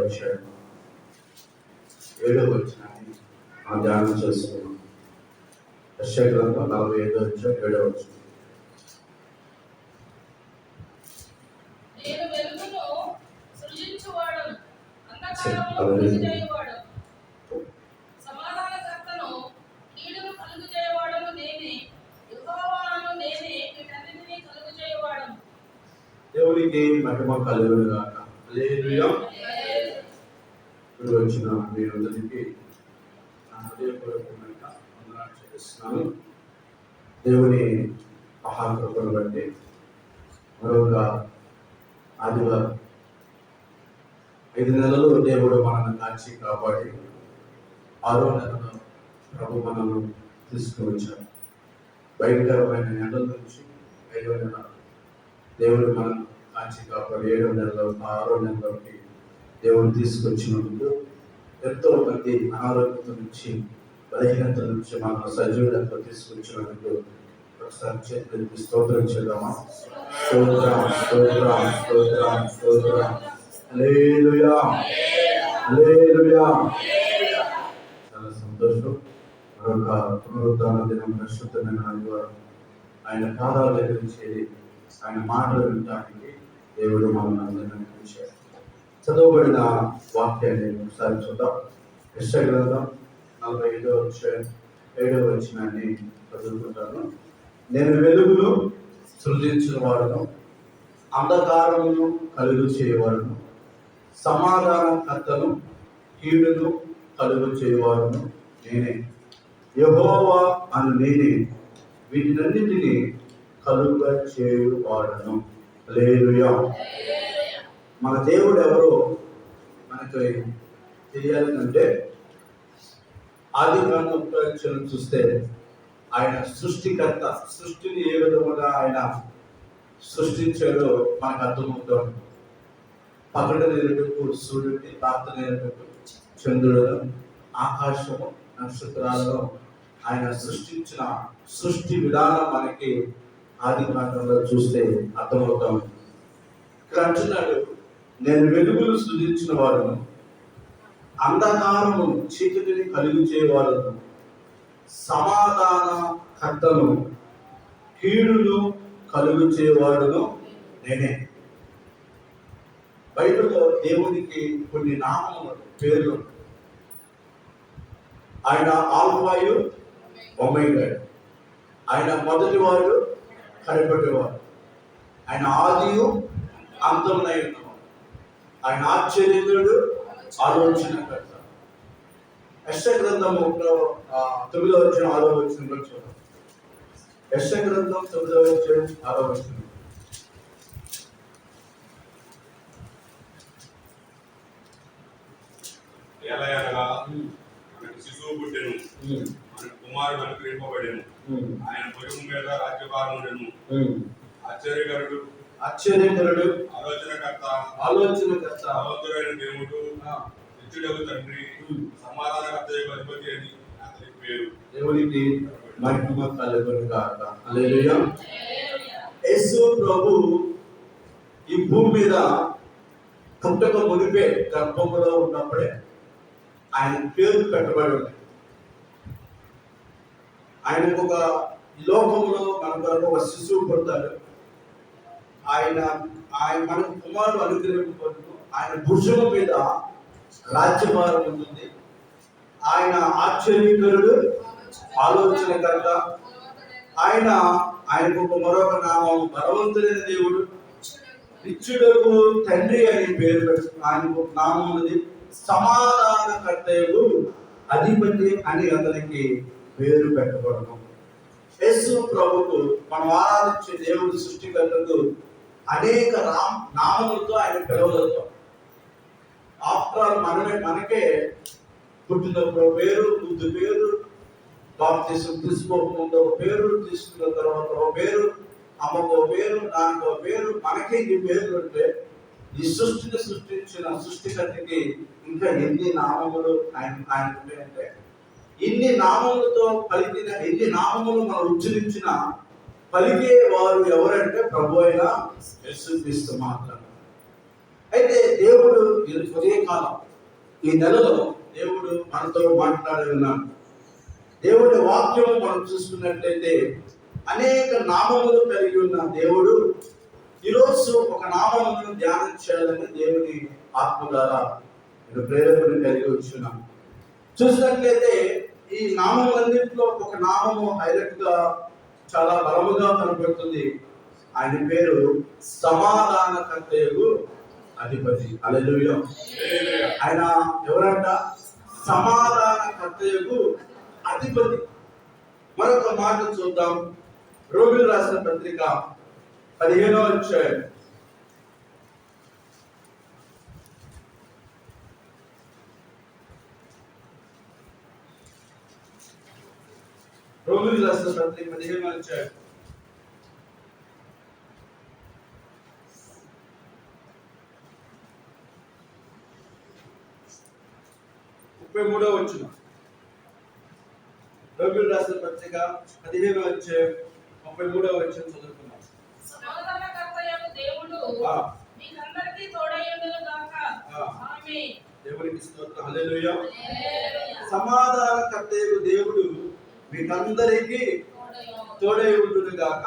అధ్యాయం 7వ వచనాన్ని మనం ధ్యానం చేసుకున్నాం. యెషయా గ్రంథం 45వ అధ్యాయం 7వ వచనం. నేను వెలుగును సృజించువాడను, అంధకారమును కలుగజేయువాడను, సమాధానకర్తను, కీడును కలుగజేయువాడను నేనే, యెహోవాను నేనే, వీటన్నిటినీ కలుగజేయువాడను. దేవునికి మహిమ కలుగును గాక. హల్లెలూయా. ఇప్పుడు వచ్చిన మీరందరికీ నా హృదయపూర్వకమైన వందనాలు చెల్లిస్తున్నాను. దేవుని మహాకృపను బట్టి మరొక ఆదివారం 5 నెలలు దేవుడు మనల్ని కాచి కాపాడి 6వ నెలలో ప్రభు మనల్ని తీసుకుని వచ్చాడు. భయంకరమైన ఎండల నుంచి 5వ నెల దేవుడు మనం కాచి కాపాడి 7వ నెలలో 6వ నెలలోకి దేవుడు తీసుకొచ్చినందుకు ఎంతో మంది అనారోగ్యత నుంచి బలహీనత నుంచి మన సజీవులతో తీసుకొచ్చినందుకు ఒకసారి చేతులకి స్తోత్రం చేద్దామా? స్తోత్రం స్తోత్రం స్తోత్రం స్తోత్రం. హల్లెలూయా హల్లెలూయా. చాలా సంతోషం. మరొక పునరుద్ధాన దినం పరిశుద్ధమైన ఆదివారం ఆయన పాదాల దగ్గర చేరి ఆయన మాటలు వినడానికి దేవుడు మనల్ని అందరినీ పిలిచాడు. చదవబడిన వాక్యాన్ని ఒకసారి చూద్దాం. యెషయా గ్రంథం 45వ అధ్యాయం 7వ వచనాన్ని చదువుకుంటాను. నేను వెలుగును సృజించిన వాడును, అంధకారమును కలుగు చేయవాడును, సమాధానకర్తను, కీడును కలుగు చేయవాడును నేనే, యెహోవా అని నేనే, వీటినన్నిటినీ కలుగ చేయువాడను. హల్లెలూయా. మన దేవుడు ఎవరో మనకి తెలియాలంటే ఆది కాండం చూస్తే ఆయన సృష్టికర్త. సృష్టిని ఏ విధముగా ఆయన సృష్టించాడో మనకు అర్థమవుతాడు. పగట నేరుటకు సూర్యుడిని, రాత్రి నేరుటకు చంద్రులను, ఆకాశము, నక్షత్రాలను ఆయన సృష్టించిన సృష్టి విధానం మనకి ఆది కాండంలో చూస్తే అర్థమవుతాం. ఇక్కడ అంటున్నాడు, నేను వెలుగును సృజించిన వాడును, అంధకారము చీకటిని కలిగి చేయవాడును, సమాధాన కర్తను, కీడును కలుగు చేయవాడును నేనే. బైబిల్లో దేవునికి కొన్ని నామములు, పేర్లు. ఆయన ఆల్ఫాయు ఒమేగా, ఆయన మొదటివాడు కనిపెట్టేవాడు, ఆయన ఆదియు అంతమునై ఉన్నవాడు, ఆయన ఆశ్చర్యకుడు, ఆలోచనకర్త. యెషయా గ్రంథం 9వ అధ్యాయం 6వ వచనంలో చూద్దాం. యెషయా గ్రంథం 9వ అధ్యాయం 6వ వచనం. ఎలాగనగా మనకు శిశువు పుట్టెను, మనకు కుమారుడు అనుగ్రహింపబడెను, ఆయన భుజము మీద రాజ్యభారం ఉండెను. ఆశ్చర్యకరుడు, ఆలోచనకర్త, బలవంతుడైన దేవుడు, నిత్యుడగు తండ్రి, సమాధానకర్తయగు అధిపతి అని అతనికి పేరు. దేవునికి మహిమ కలుగును గాక. హల్లెలూయా. యేసు ప్రభు ఈ భూమి మీద పుట్టక మునిపే గర్భములో ఉన్నప్పుడే ఆయన పేరు పెట్టబడి ఉంది. ఆయనకు ఒక లోకంలో మనకు ఒక శిశువు పుడతాడు. ఆయన మనకు కుమారుడు అనుగ్రహింపబడును. ఆయన భుజము మీద రాజ్యభారం ఉంటుంది. ఆయన ఆశ్చర్యకరుడు, ఆలోచనకర్త. ఆయనకు ఒక మరొక నామం బలవంతుడైన దేవుడు, నిత్యుడకు తండ్రి అని పేరు పెట్టుకుని ఆయనకు ఒక నామం ఉన్నది. సమాధానకర్తయు అధిపతి అని అతనికి పేరు పెట్టబడను. యేసు ప్రభుకు మనం ఆరాధించే దేవుడు సృష్టికర్తకు అనేక నామములతో ఆయన పిలవగలుగుతాం. ఆఫ్టర్ మనకే పుట్టినప్పుడు పేరు, ముద్దు పేరు, బాప్తిసం తీసుకోకముందు ఒక పేరు, తీసుకున్న తర్వాత ఒక పేరు, అమ్మకో పేరు, నాన్నకో పేరు, మనకే ఈ పేర్లు ఉంటే ఈ సృష్టిని సృష్టించిన సృష్టికర్తకి ఇంకా ఎన్ని నామములు ఆయన ఉంటాయంటే, ఇన్ని నామములతో పలికిన, ఎన్ని నామములు మనం ఉచ్చరించిన పలికే వారు ఎవరంటే ప్రభు అయిన యేసుక్రీస్తు మాత్రమే. అయితే దేవుడు ఈ ఉదయకాలం ఈ నెలలో దేవుడు మనతో మాట్లాడి ఉన్నాడు. దేవుడి వాక్యం మనం చూసుకున్నట్లయితే అనేక నామములు కలిగి ఉన్న దేవుడు ఈరోజు ఒక నామమును ధ్యానం చేయాలని దేవుని ఆత్మ ద్వారా నేను ప్రేరేపణ కలిగి వచ్చున్నాను. చూసినట్లయితే ఈ నామములన్నింటిలో ఒక నామము హైలైట్ గా చాలా బలముగా కనబడుతుంది. ఆయన పేరు సమాధానకర్తయగు అధిపతి. హల్లెలూయా. ఆయన ఎవరంట? సమాధానకర్తయగు అధిపతి. మరొక మాట చూద్దాం. రోమిలకు రాసిన పత్రిక 15వ అధ్యాయం. రోమిలకు రాసిన పత్రిక 15వ అధ్యాయం 33వ వచనం. రోమిలకు రాసిన పత్రిక 15వ అధ్యాయం 33వ వచనం చదువుకుందాం. సమాధానకర్తయగు దేవుడు మీకందరికీ తోడయ్యుండును గాక. ఆమేన్. దేవునికి స్తోత్రం. హల్లెలూయా. సమాధానకర్తయగు దేవుడు మీకందరికీ తోడై ఉండును గాక.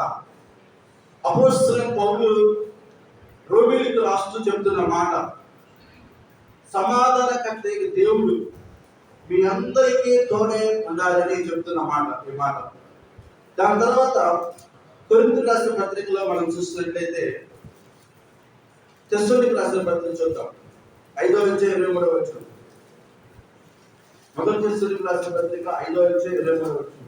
అపోస్తలుడైన పౌలు రోమీయులకు రాస్తూ చెప్తున్న మాట, సమాధానకర్తయగు దేవుడు మీ అందరికీ తోడే ఉండాలని చెప్తున్న మాట ఈ మాట. దాని తర్వాత కొరింథీయులకు రాసిన పత్రికలో మనం చూసినట్లయితే తెస్సలోనికీయులకు రాసిన పత్రిక చూద్దాం. 5వ అధ్యాయం 23వ వచనం. మొదటి తెస్సలోనికీయులకు రాసిన పత్రిక 5వ అధ్యాయం 23వ వచనం.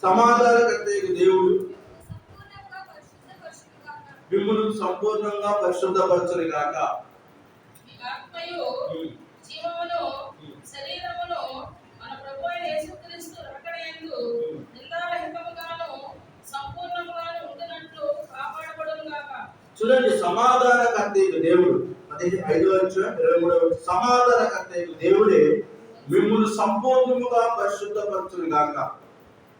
సమాధానకర్తయగు దేవుడు మిమ్మల్ని సంపూర్ణంగా పరిశుద్ధపరచును గాక. మీ ఆత్మయు జీవమును శరీరమును మన ప్రభువైన యేసుక్రీస్తు రాకడయందు నిందారహితముగాను సంపూర్ణముగాను ఉండునట్లు కాపాడబడును గాక. చూడండి, సమాధానకర్తయగు దేవుడు 5వ అధ్యాయం 23వ వచనం. సమాధానకర్తయగు దేవుడే మిమ్మల్ని సంపూర్ణముగా పరిశుద్ధపరచును గాక.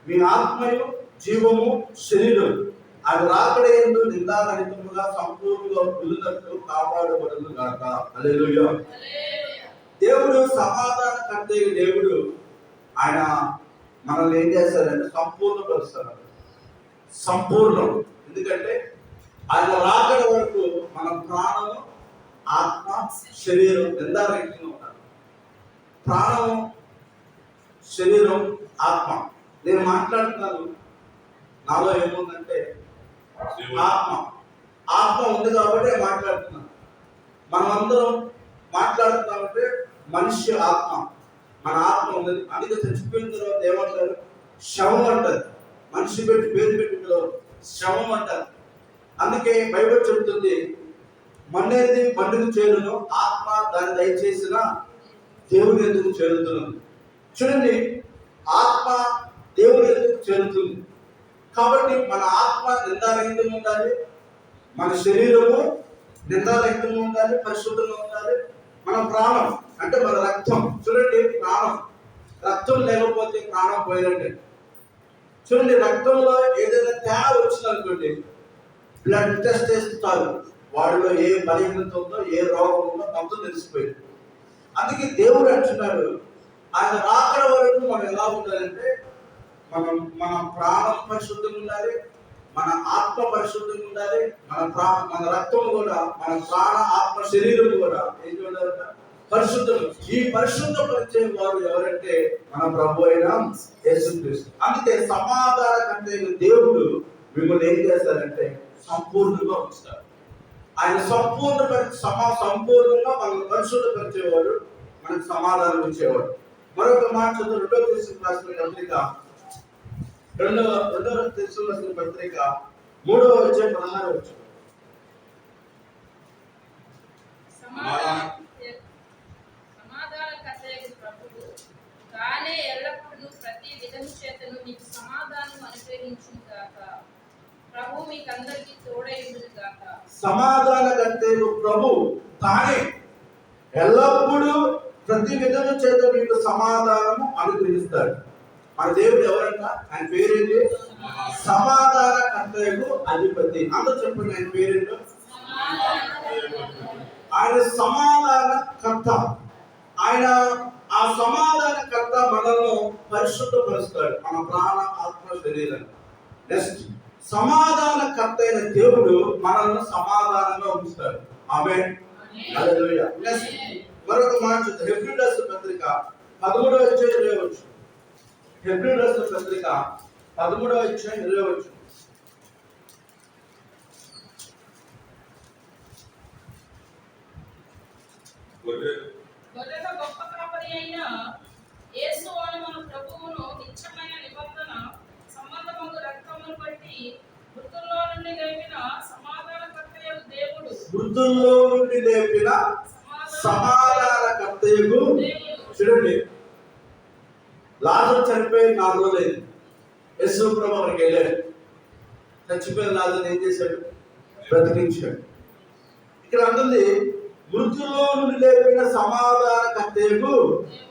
మీ ఆత్మయు జీవము శరీరం అది రాకడయందు నిందారహితముగా సంపూర్ణంగా ఉండునట్లు కాపాడబడును గాక. హల్లెలూయా. దేవుడు సమాధానకర్తయగు దేవుడు. ఆయన మనల్ని ఏం చేస్తారంటే సంపూర్ణపరుస్తారు. సంపూర్ణం. ఎందుకంటే ఆయన రాకడ వరకు మన ప్రాణము ఆత్మ శరీరం నిందారహితంగా ఉంటారు. ప్రాణము శరీరం ఆత్మ. నేను మాట్లాడుతున్నాను, నాలో ఏముందంటే ఆత్మ. ఆత్మ ఉంది కాబట్టి మాట్లాడుతున్నాను. మనమందరం మాట్లాడుతున్నామంటే మనిషి ఆత్మ, మన ఆత్మ ఉంది. అందుకే చచ్చిపోయిన తర్వాత ఏమంటారు? శవం అంటారు. మనిషి పెట్టి పేరు పెట్టి శవం అంటారు. అందుకే బైబిల్ చెబుతుంది, మన్నేది పండుగ చేరును, ఆత్మ దాన్ని దయచేసిన దేవుని ఎందుకు చేరుతున్నది. చూడండి, ఆత్మ దేవుని ఎందుకు చేరుతుంది. కాబట్టి మన ఆత్మ నిందారహితంగా ఉండాలి, మన శరీరము నిందారహితంగా ఉండాలి, పరిశుద్ధంగా ఉండాలి. మన ప్రాణం అంటే మన రక్తం. చూడండి, ప్రాణం, రక్తం లేకపోతే ప్రాణం పోయినట్టే. చూడండి, రక్తంలో ఏదైనా తేడా వచ్చిందనుకోండి, బ్లడ్ టెస్ట్ చేస్తారు. వాడిలో ఏ బలహీనత ఉందో, ఏ రోగం ఉందో మొత్తం తెలిసిపోయింది. అందుకే దేవుడు అంటున్నాడు, ఆయన రాకడ వరకు మనం ఎలా ఉండాలంటే మన ప్రాణం పరిశుద్ధంగా ఉండాలి, మన ఆత్మ పరిశుద్ధంగా ఉండాలి, మన రక్తం కూడా, మన ప్రాణ ఆత్మ శరీరం కూడా ఏంటి ఉండాలంట? పరిశుద్ధం. ఈ పరిశుద్ధపరిచే వారు ఎవరంటే మన ప్రభు అయిన యేసుక్రీస్తు. అందుకే సమాధానకర్తయగు దేవుడు మిమ్మల్ని ఏం చేస్తారంటే సంపూర్ణంగా ఉంచుతారు. ఆయన సంపూర్ణంగా మనల్ని పరిశుద్ధపరిచేవాడు, మనకు సమాధానం ఇచ్చేవాడు. మరొక మాట చదువు. 2వ తెస్సలోనికీయులకు రాసిన పత్రిక 2వ తెస్సలోనికీయులకు పత్రిక 3వ అధ్యాయం 16వ వచనం. సమాధానకర్తయగు ప్రభువు తానే ఎల్లప్పుడూ ప్రతి విధము చేతను మీకు సమాధానం అనుగ్రహించును గాక. ప్రభు మీకందరికీ తోడైయుండును గాక. సమాధానకర్తయగు ప్రభు తానే ఎల్లప్పుడూ ప్రతి విధము చేత మీకు సమాధానము అనుగ్రహిస్తాడు. మన దేవుడు ఎవరంట? ఆయన పేరేంటి? సమాధానకర్తయగు అధిపతి. అందరూ చెప్పండి ఆయన పేరేంటో. ఆయన సమాధానకర్త. ఆయన ఆ సమాధానకర్త మనల్ని పరిశుద్ధపరుస్తాడు, మన ప్రాణ ఆత్మ శరీరాన్ని. నెక్స్ట్, సమాధానకర్త అయిన దేవుడు మనల్ని సమాధానంగా ఉంచుతాడు. ఆమేన్. హల్లెలూయా. నెక్స్ట్ మరొక మాట చూద్దాం. హెబ్రీయులకు రాసిన పత్రిక 13వ అధ్యాయం 20వ వచనం. హెబ్రీయులకు రాసిన పత్రిక 13వ అధ్యాయం 20వ వచనం. గొర్రెల గొప్ప కాపరి అయిన యేసు అను మన ప్రభువును నిత్యమైన నిబంధన సంబంధముగా రక్తమును బట్టి మృతుల్లో నుండి లేపిన సమాధానకర్తయగు దేవుడు. మృతుల్లో నుండి లేపిన సమాధానకర్తయగు చూడండి, లాజరు చనిపోయి 4 రోజులైంది. యేసు ప్రభు అక్కడికి వెళ్ళాడు. చచ్చిపోయిన లాజరుని ఏం చేశాడు? బ్రతికించాడు. ఇక్కడ అంటుంది మృతుల్లో నుండి లేపిన సమాధానకర్తయగు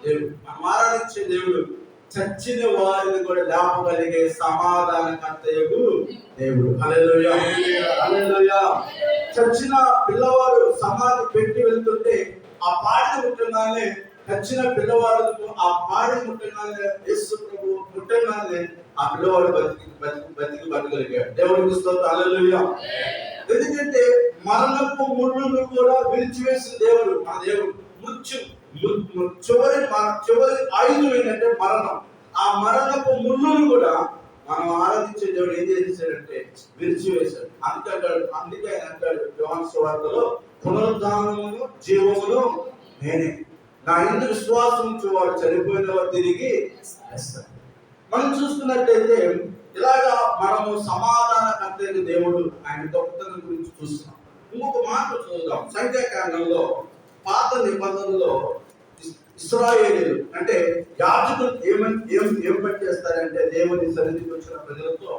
దేవుడు. మనం ఆరాధించే దేవుడు చచ్చిన వారిని కూడా లేపగలిగే సమాధానకర్తయగు దేవుడు. హల్లెలూయా. హల్లెలూయా. చచ్చిన పిల్లవాడు సమాధి పెట్టి వెళ్తుంటే ఆ పాడి ముట్టగానే, చచ్చిన పిల్లవాడు ఆ పాడి ముట్టగానే, యేసు ప్రభు ముట్టగానే ఆ పిల్లవాడు బతకగలిగాడు. దేవుడికి స్తోత్రం. హల్లెలూయా. ఎందుకంటే మరణపు ముళ్ళును కూడా విరిచివేసిన దేవుడు మన దేవుడు. చివరి ఆయుధం ఏంటంటే మరణం. ఆ మరణపు ముళ్ళును కూడా మనం ఆరాధించే దేవుడు ఏం చేశాడంటే విరిచివేశాడు. అందుకే ఆయన అంటాడు యోహాను సువార్తలో, పునరుద్ధానమును జీవమును నేనే, నా యందు విశ్వాసం ఉంచేవాడు చనిపోయిన వాడు తిరిగి లేస్తాడు. మనం చూసుకున్నట్లయితే ఇలాగా మనము సమాధానకర్త అయిన దేవుడు ఆయన గొప్పతనం గురించి చూస్తున్నాం. ఇంకొక మాట చూద్దాం. సంఖ్యాకాండంలో పాత నిబంధనలో ఇశ్రాయేలీయులు అంటే యాజకులు ఏం పని చేస్తారంటే దేవుని సన్నిధికి వచ్చిన ప్రజలతో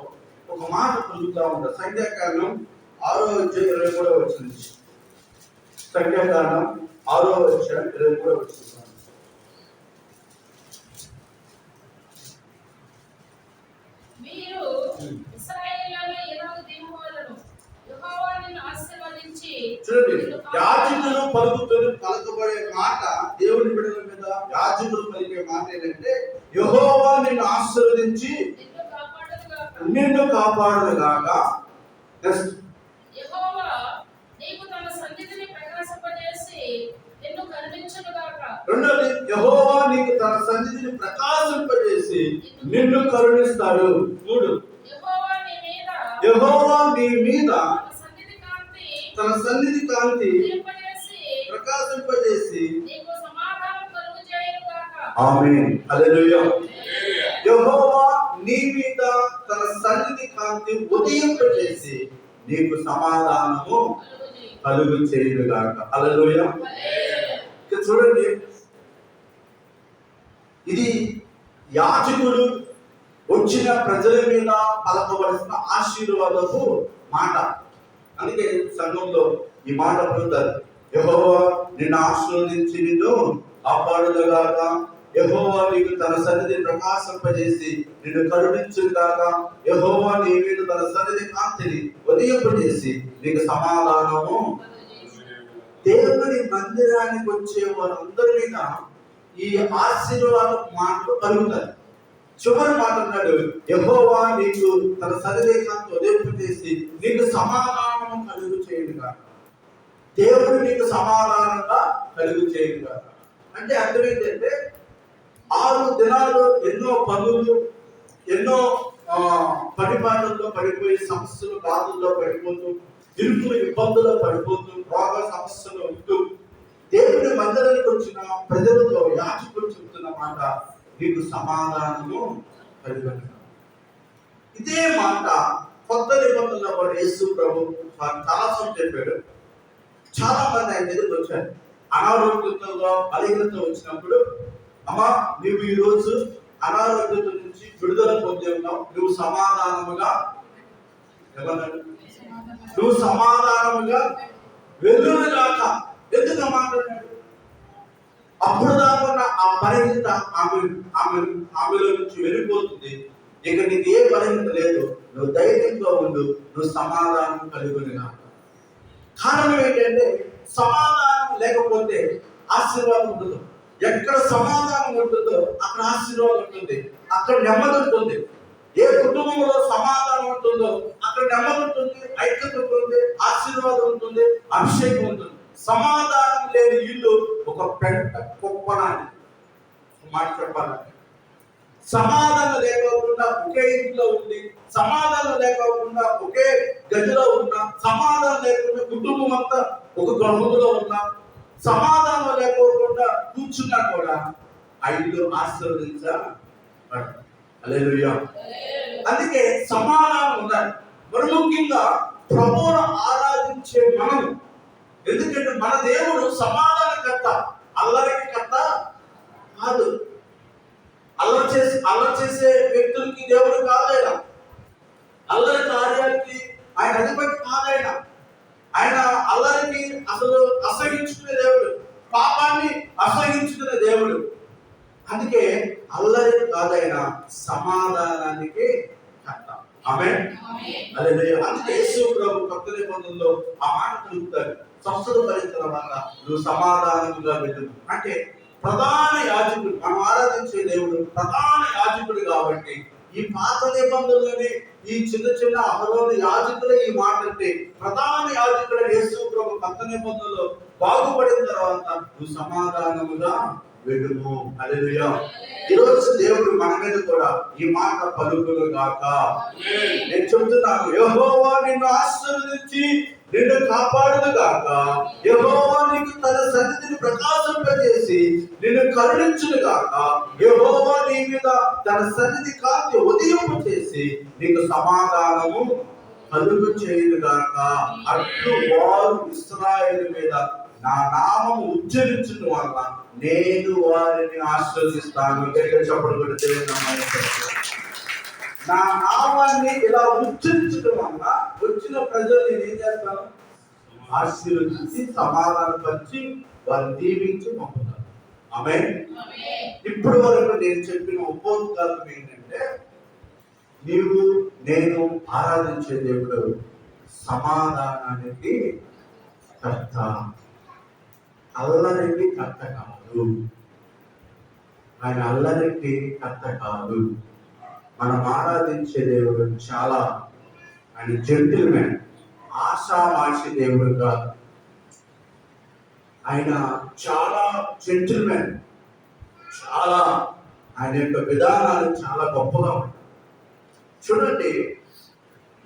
ఒక మాట పొందుతూ ఉంటారు. సంఖ్యాకాండం 6వ అధ్యాయం 23వ వచనం. సంఖ్యాకాండం 6వ అధ్యాయం 23వ వచనం. మీరు ఇశ్రాయేలులో ఇలాగు దినములను యెహోవా నిన్ను ఆశీర్వదించి. చూడండి, యాజకులు పలకబడే మాట, దేవుని బిడ్డల మీద యాజకులు పలికే మాట ఏంటంటే యెహోవా నిన్ను ఆశీర్వదించి నిన్ను కాపాడుగాక. యెహోవా నీకు తన సన్నిధిని ప్రకాశింపజేసి నిన్ను కరుణించునుగాక. రెండోది, యెహోవా నీకు తన సన్నిధిని ప్రకాశింపజేసి నిన్ను కరుణిస్తాడు. 3, యెహోవా నీ మీద తన సన్నిధి కాంతి ప్రకాశింపజేసి నీకు సమాధానం కలుగజేయునుగాక. ఆమేన్. హల్లెలూయా. యెహోవా నీ మీద తన సన్నిధి కాంతి ఉదయింపజేసి నీకు సమాధానము కలుగు చేయునుగాక. హల్లెలూయా. చూడండి, ఇది యాజకుడు వచ్చిన ప్రజల మీద పలకవలసిన ఆశీర్వాదపు మాట. అందుకే సంఘంలో ఈ మాట పొందుతారు. యెహోవా నిన్ను ఆశీర్వదించి నిన్ను కాపాడుగాక. యెహోవా నీకు తన సన్నిధి ప్రకాశింపజేసి నిన్ను కరుణించుగాక. యెహోవా నీ మీద తన సన్నిధి కాంతిని ఉదయింపజేసి నీకు సమాధానము. దేవుని మందిరానికి వచ్చే వారందరి మీద ఈ ఆశీర్వాద మాటలు కలుగుతాయి. చివరి మాట అన్నాడు, యెహోవా నీకు తన సన్నిధి కాంతి ఉదయింపజేసి నీకు సమాధానము కలుగు చేయునుగాక. దేవుడు నీకు సమాధానంగా కలుగు చేయునుగాక అంటే అర్థం ఏంటంటే 6 దినాలు ఎన్నో పనులు, ఎన్నో పడిపాటల్లో పడిపోయి, సమస్యలు బాధల్లో పడిపోతూ, ఇరుకులు ఇబ్బందుల్లో పడిపోతూ, రోగ సమస్యలు ఉంటూ దేవుడి మందిరానికి వచ్చిన ప్రజలతో యాజకులు చెబుతున్న మాట, నీకు సమాధానము కలుగును. ఇదే మాట కొత్త నిబంధనలో కూడా యేసు ప్రభు చాలాసార్లు చెప్పాడు. చాలా మంది ఆయన దగ్గరికి వచ్చారు అనారోగ్యంతో, బలహీనత వచ్చినప్పుడు, అమ్మా నువ్వు ఈ రోజు అనారోగ్యత నుంచి విడుదల పొంది ఉన్నావు, నువ్వు సమాధానముగా నువ్వు సమాధానముగా వెలుగుగాక. ఎందుకు మాట్లాడాడు? అప్పుడు దాకా ఆ బలహీనత ఆమెలో నుంచి వెళ్ళిపోతుంది. ఇక నీకు ఏ బలహీనత లేదు, నువ్వు ధైర్యంగా ఉండు, నువ్వు సమాధానం కలిగి కాక. కారణం ఏంటంటే సమాధానం లేకపోతే ఆశీర్వాదం ఉండదు. ఎక్కడ సమాధానం ఉంటుందో అక్కడ ఆశీర్వాదం ఉంటుంది, అక్కడ నెమ్మది ఉంటుంది. ఏ కుటుంబంలో సమాధానం ఉంటుందో అక్కడ నెమ్మది ఉంటుంది, ఐక్యత ఉంటుంది, ఆశీర్వాదం ఉంటుంది, అభిషేకం ఉంటుంది. సమాధానం లేని ఇల్లు ఒక పెంట కుప్పనాలి. మాట చెప్పాలంటే సమాధానం లేకోకుండా ఒకే ఇంట్లో ఉండి, సమాధానం లేకోకుండా ఒకే గదిలో ఉన్నా, సమాధానం లేకుండా కుటుంబం అంతా ఒక గృహంలో ఉన్నా, సమాధానం లేకోకుండా కూర్చున్నా కూడా ఆ ఇల్లు ఆశీర్వదించబడదు. హల్లెలూయా. అందుకే సమాధానం ఉండాలి. మరి ముఖ్యంగా ప్రభువును ఆరాధించే మనం, ఎందుకంటే మన దేవుడు సమాధానకర్త, అల్లరికి కర్త కాదు. అల్లరి చేసే వ్యక్తులకి దేవుడు కాదైనా, అల్లరి కార్యాలకి ఆయన అధిపతి కాదైనా. ఆయన అల్లరికి అసలు అసహించుకునే దేవుడు, పాపాన్ని అసహించుకునే దేవుడు. అందుకే అల్లరి కాదైనా సమాధానానికి కర్త. ఆమేన్. హల్లెలూయా. అందుకే యేసు ప్రభు కొత్త నిబంధనలో ఆ మాట తెలుపుతారు, స్వస్థత పడిన తర్వాత నువ్వు సమాధానంగా వెళ్ళు. అంటే ప్రధాన యాజకుడు, మనం ఆరాధించే దేవుడు ప్రధాన యాజకుడు కాబట్టి ఈ పాత నిబంధనలోని ఈ చిన్న చిన్న అమలోని యాజకులే ఈ మాట అంటే, ప్రధాన యాజకుడు యేసు ప్రభు కొత్త నిబంధనలో బాగుపడిన తర్వాత నువ్వు సమాధానముగా వెడుము. హల్లెలూయా. ఈరోజు దేవుడు మన మీద కూడా ఈ మాట పలుకులు గాక. నేను చెబుతున్నాను, యెహోవా నిన్ను ఆశీర్వదించి నిన్ను కాపాడును గాక. యెహోవా నీకు తన సన్నిధిని ప్రకాశింపజేసి నిన్ను కరుణించును గాక. యెహోవా నీ మీద తన సన్నిధి కాంతి ఉదయింపు చేసి నీకు సమాధానము కలుగు చేయును గాక. అట్లు వారు ఇశ్రాయేలు మీద నా నామము ఉచ్చరించుట వల్ల నేను వారిని ఆశీర్వదిస్తాను. చెప్పడం కూడా నా నామాన్ని ఇలా ఉచ్చరించడం వల్ల వచ్చిన ప్రజలు నేను ఏం చేస్తాను? ఆశీర్వదించి సమాధానపరిచి వారిని దీవించి పంపుతాను. ఆమేన్. ఇప్పుడు వరకు నేను చెప్పిన ఉపోద్ఘాతం ఏంటంటే, నీవు నేను ఆరాధించే దేవుడు సమాధానానికి కర్త, అల్లరికి కర్త కాదు. ఆయన అల్లరికి కర్త కాదు. మనం ఆరాధించే దేవుడు చాలా, ఆయన జెంటిల్మెన్, ఆషామాషి దేవుడు కాదు. ఆయన చాలా జెంటిల్మెన్, చాలా ఆయన యొక్క విధానాలు చాలా గొప్పగా ఉంటాయి. చూడండి,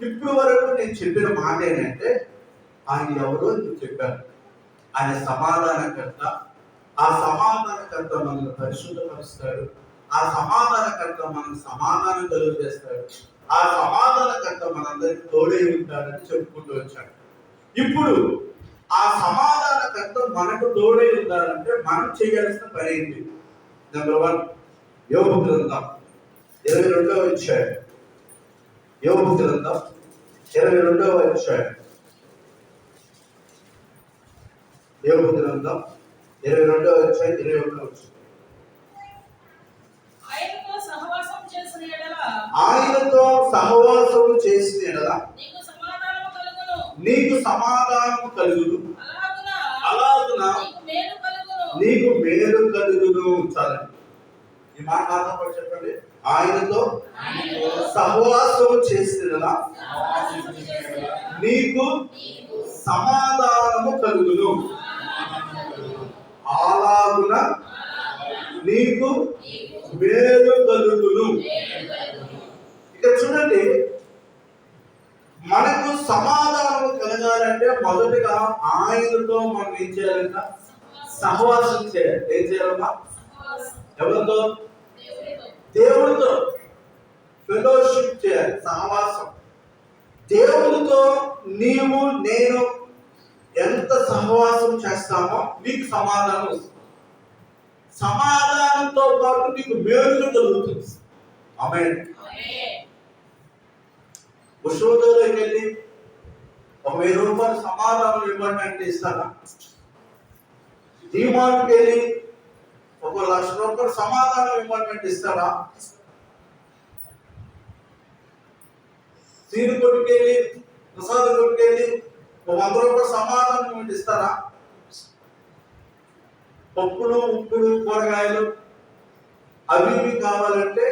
ఇప్పుడు వరకు నేను చెప్పిన మాట ఏంటంటే, ఆయన ఎవరో నువ్వు చెప్పాను. ఆయన సమాధానకర్త. ఆ సమాధానకర్త మనల్ని పరిశుద్ధపరుస్తాడు. ఆ సమాధానకర్త మనకు సమాధానం కలుగు చేస్తాడు. ఆ సమాధానకర్త మనందరికి తోడై ఉంటాడని చెప్పుకుంటూ వచ్చాడు. ఇప్పుడు ఆ సమాధానకర్త మనకు తోడై ఉంటాడంటే మనం చేయాల్సిన పని ఏంటి? నెంబర్ 1, యోబు గ్రంథం 22వ అధ్యాయం. యోబు గ్రంథం 22వ అధ్యాయం. యోబు గ్రంథం 22వ అధ్యాయం 21వ వచనం. ఆయనతో సహవాసం చేసిన ఎడల నీకు సమాధానము కలుగును. అలాగున నీకు మేలు కలుగును. చాలండి, ఈ మాట నాతో పాటు చెప్పండి. ఆయనతో సహవాసము చేసిన ఎడల నీకు సమాధానము కలుగును. అలాగున నీకు మేలు కలుగును. ఇక చూడండి, మనకు సమాధానం కలగాలంటే మొదటిగా ఆయనతో మనం ఏం చేయాలంట? సహవాసం చేయాలి. ఏం చేయాలమ్మా? ఎవరితో? దేవుడితో ఫెలోషిప్ చేయాలి, సహవాసం. దేవుడితో నీవు నేను ఎంత సహవాసం చేస్తామో నీకు సమాధానం వస్తుంది. సమాధానంతో పాటు నీకు మేలు కలుగుతుంది. ఆమేన్. ఉషోదలోకి వెళ్ళి ఒక 1000 రూపాయలు సమాధానం ఇవ్వండి అంటే ఇస్తారా? డిమార్ట్కి వెళ్ళి ఒక 1,00,000 రూపాయలు సమాధానం ఇవ్వండి అంటే ఇస్తారా? సీని కొట్టుకెళ్ళి ప్రసాద్ కొట్టుకెళ్ళి ఒక 100 రూపాయల సమాధానం మీరు ఇస్తారా? పప్పులు ఉప్పులు కూరగాయలు అవి ఇవి కావాలంటే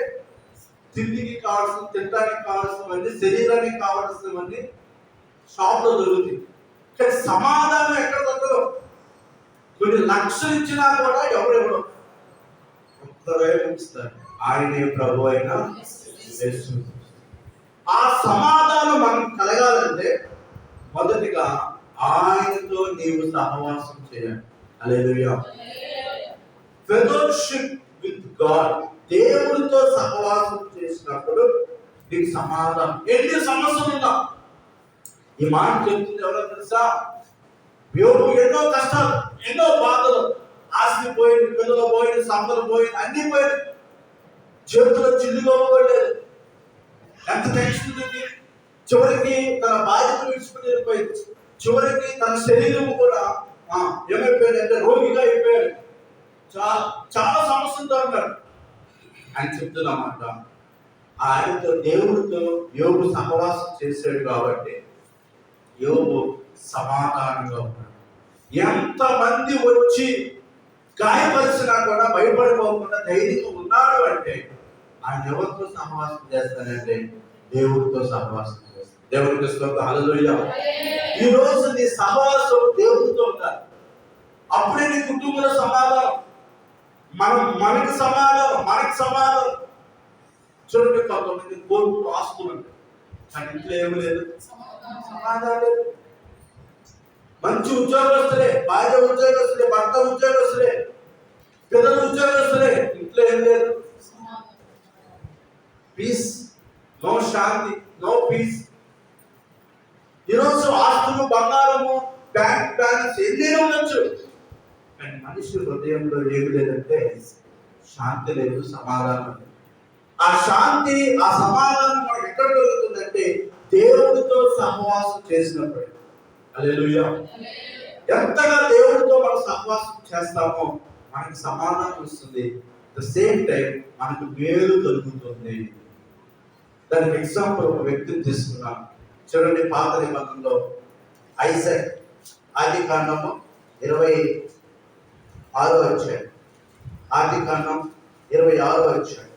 తిండికి కావాల్సిన తినడానికి కావాల్సినవన్నీ శరీరానికి కావాల్సినవన్నీ షాప్ లో దొరుకుతాయి. కానీ సమాధానం ఎక్కడ దొరకదు. కొన్ని లక్షలు ఇచ్చినా కూడా ఎవరెవరు ఒక్కరే ఇస్తారు. ఆయనే ప్రభు అయిన యేసు. ఆ సమాధానం మనకు కలగాలంటే మొదటిగా ఆయనతో నీవు సహవాసం చేయాలి. హల్లెలూయా. ఫెలోషిప్ విత్ గాడ్, దేవుడితో సహవాసం చేసినప్పుడు నీకు సమాధానం. ఎన్ని సమస్యలు ఉన్నా ఈ మాట చెప్తుంది ఎవరో తెలుసా? యోబు ఎన్నో కష్టాలు, ఎన్నో బాధలు, ఆస్తి పోయింది, పిల్లలు పోయింది, సంపద పోయింది, అన్ని పోయింది, చేతుల్లో చిల్లుగా పోలేదు, ఎంత టెన్షన్ ఉంది. చివరికి తన బాధ్యత విడిచిపెట్టి వెళ్ళిపోయింది. చివరికి తన శరీరం కూడా ఏమైపోయాడు అంటే రోగిగా అయిపోయాడు. చాలా సమస్యలతో ఉన్నాడు. అని చెప్తున్నమాట. ఆయనతో దేవుడితో యోబు సహవాసం చేశాడు కాబట్టి యోబు సమాధానంగా ఉన్నాడు. ఎంతమంది వచ్చి గాయపరిచినా కూడా భయపడిపోకుండా ధైర్యంగా ఉన్నాడు అంటే ఆయన ఎవరితో సహవాసం చేస్తానంటే దేవుడితో సహవాసం చేస్తాడు. దేవుడికి స్తోత్రం. హల్లెలూయా. ఈ రోజు నీ సహవాసం దేవుడితో ఉండాలి. అప్పుడే నీ కుటుంబంలో సమాధానం, మనకి సమాధానం. చూడండి, కొంతమంది కోర్టు ఆస్తులు ఉంటాయి కానీ ఇంట్లో ఏమి లేదు, సమాధానం లేదు. మంచి ఉద్యోగస్తులే, భార్య ఉద్యోగస్తులే, భర్త ఉద్యోగస్తులే, పిల్లలు ఉద్యోగస్తులే, ఇంట్లో ఏం లేదు. పీస్, నో శాంతి, నో పీస్. ఈరోజు ఆస్తులు, బంగారము, బ్యాంక్ బ్యాలెన్స్ ఎన్నైనా ఉండొచ్చు కానీ మనిషి హృదయంలో ఏమి లేదంటే శాంతి లేదు, సమాధానం లేదు. ఆ శాంతి, ఆ సమాధానం మనకు ఎక్కడ దొరుకుతుందంటే దేవుడితో సహవాసం చేసినప్పుడు. హల్లెలూయా. ఎంతగా దేవుడితో మనం సహవాసం చేస్తామో మనకి సమాధానం వస్తుంది. ద సేమ్ టైం మనకు మేలు కలుగుతుంది. దానికి ఎగ్జాంపుల్ ఒక వ్యక్తిని తీసుకున్నాం. చూడండి, పాత నిబంధనలో ఐజాక్, ఆది కాండము 26వ అధ్యాయం. ఆది కాండం 26వ అధ్యాయం.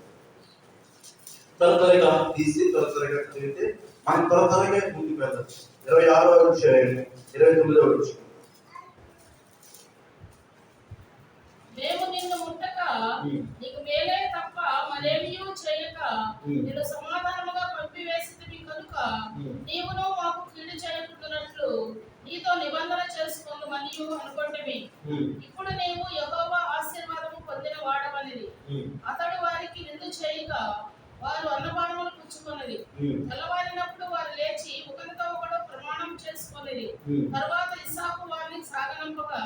త్వరగా తీసి త్వరగా చదివితే మనం త్వరగా ముందుకు వెళ్ళచ్చు. 26వ అధ్యాయం 29వ అధ్యాయం. మేము నిన్ను ముట్టక నీకు మేలే తప్ప మరేమియూ చేయక నిన్ను సమాధానముగా పంపివేసితివి కనుక నీవును మాకు కీడు చేయకుండానట్లు నీతో నిబంధన చేసుకొందుమనియు అనుకొంటిమి. ఇప్పుడు నీవు యెహోవా ఆశీర్వాదము పొందిన వాడవనిది. అతడు వారికి విందు చేయక వారు అన్నపానములు పుచ్చుకొనిది. తెల్లవారినప్పుడు వారు లేచి ఒకరితో ఒకడు ప్రమాణం చేసుకొనిది. తరువాత ఇస్సాకు వారిని సాగనంపగా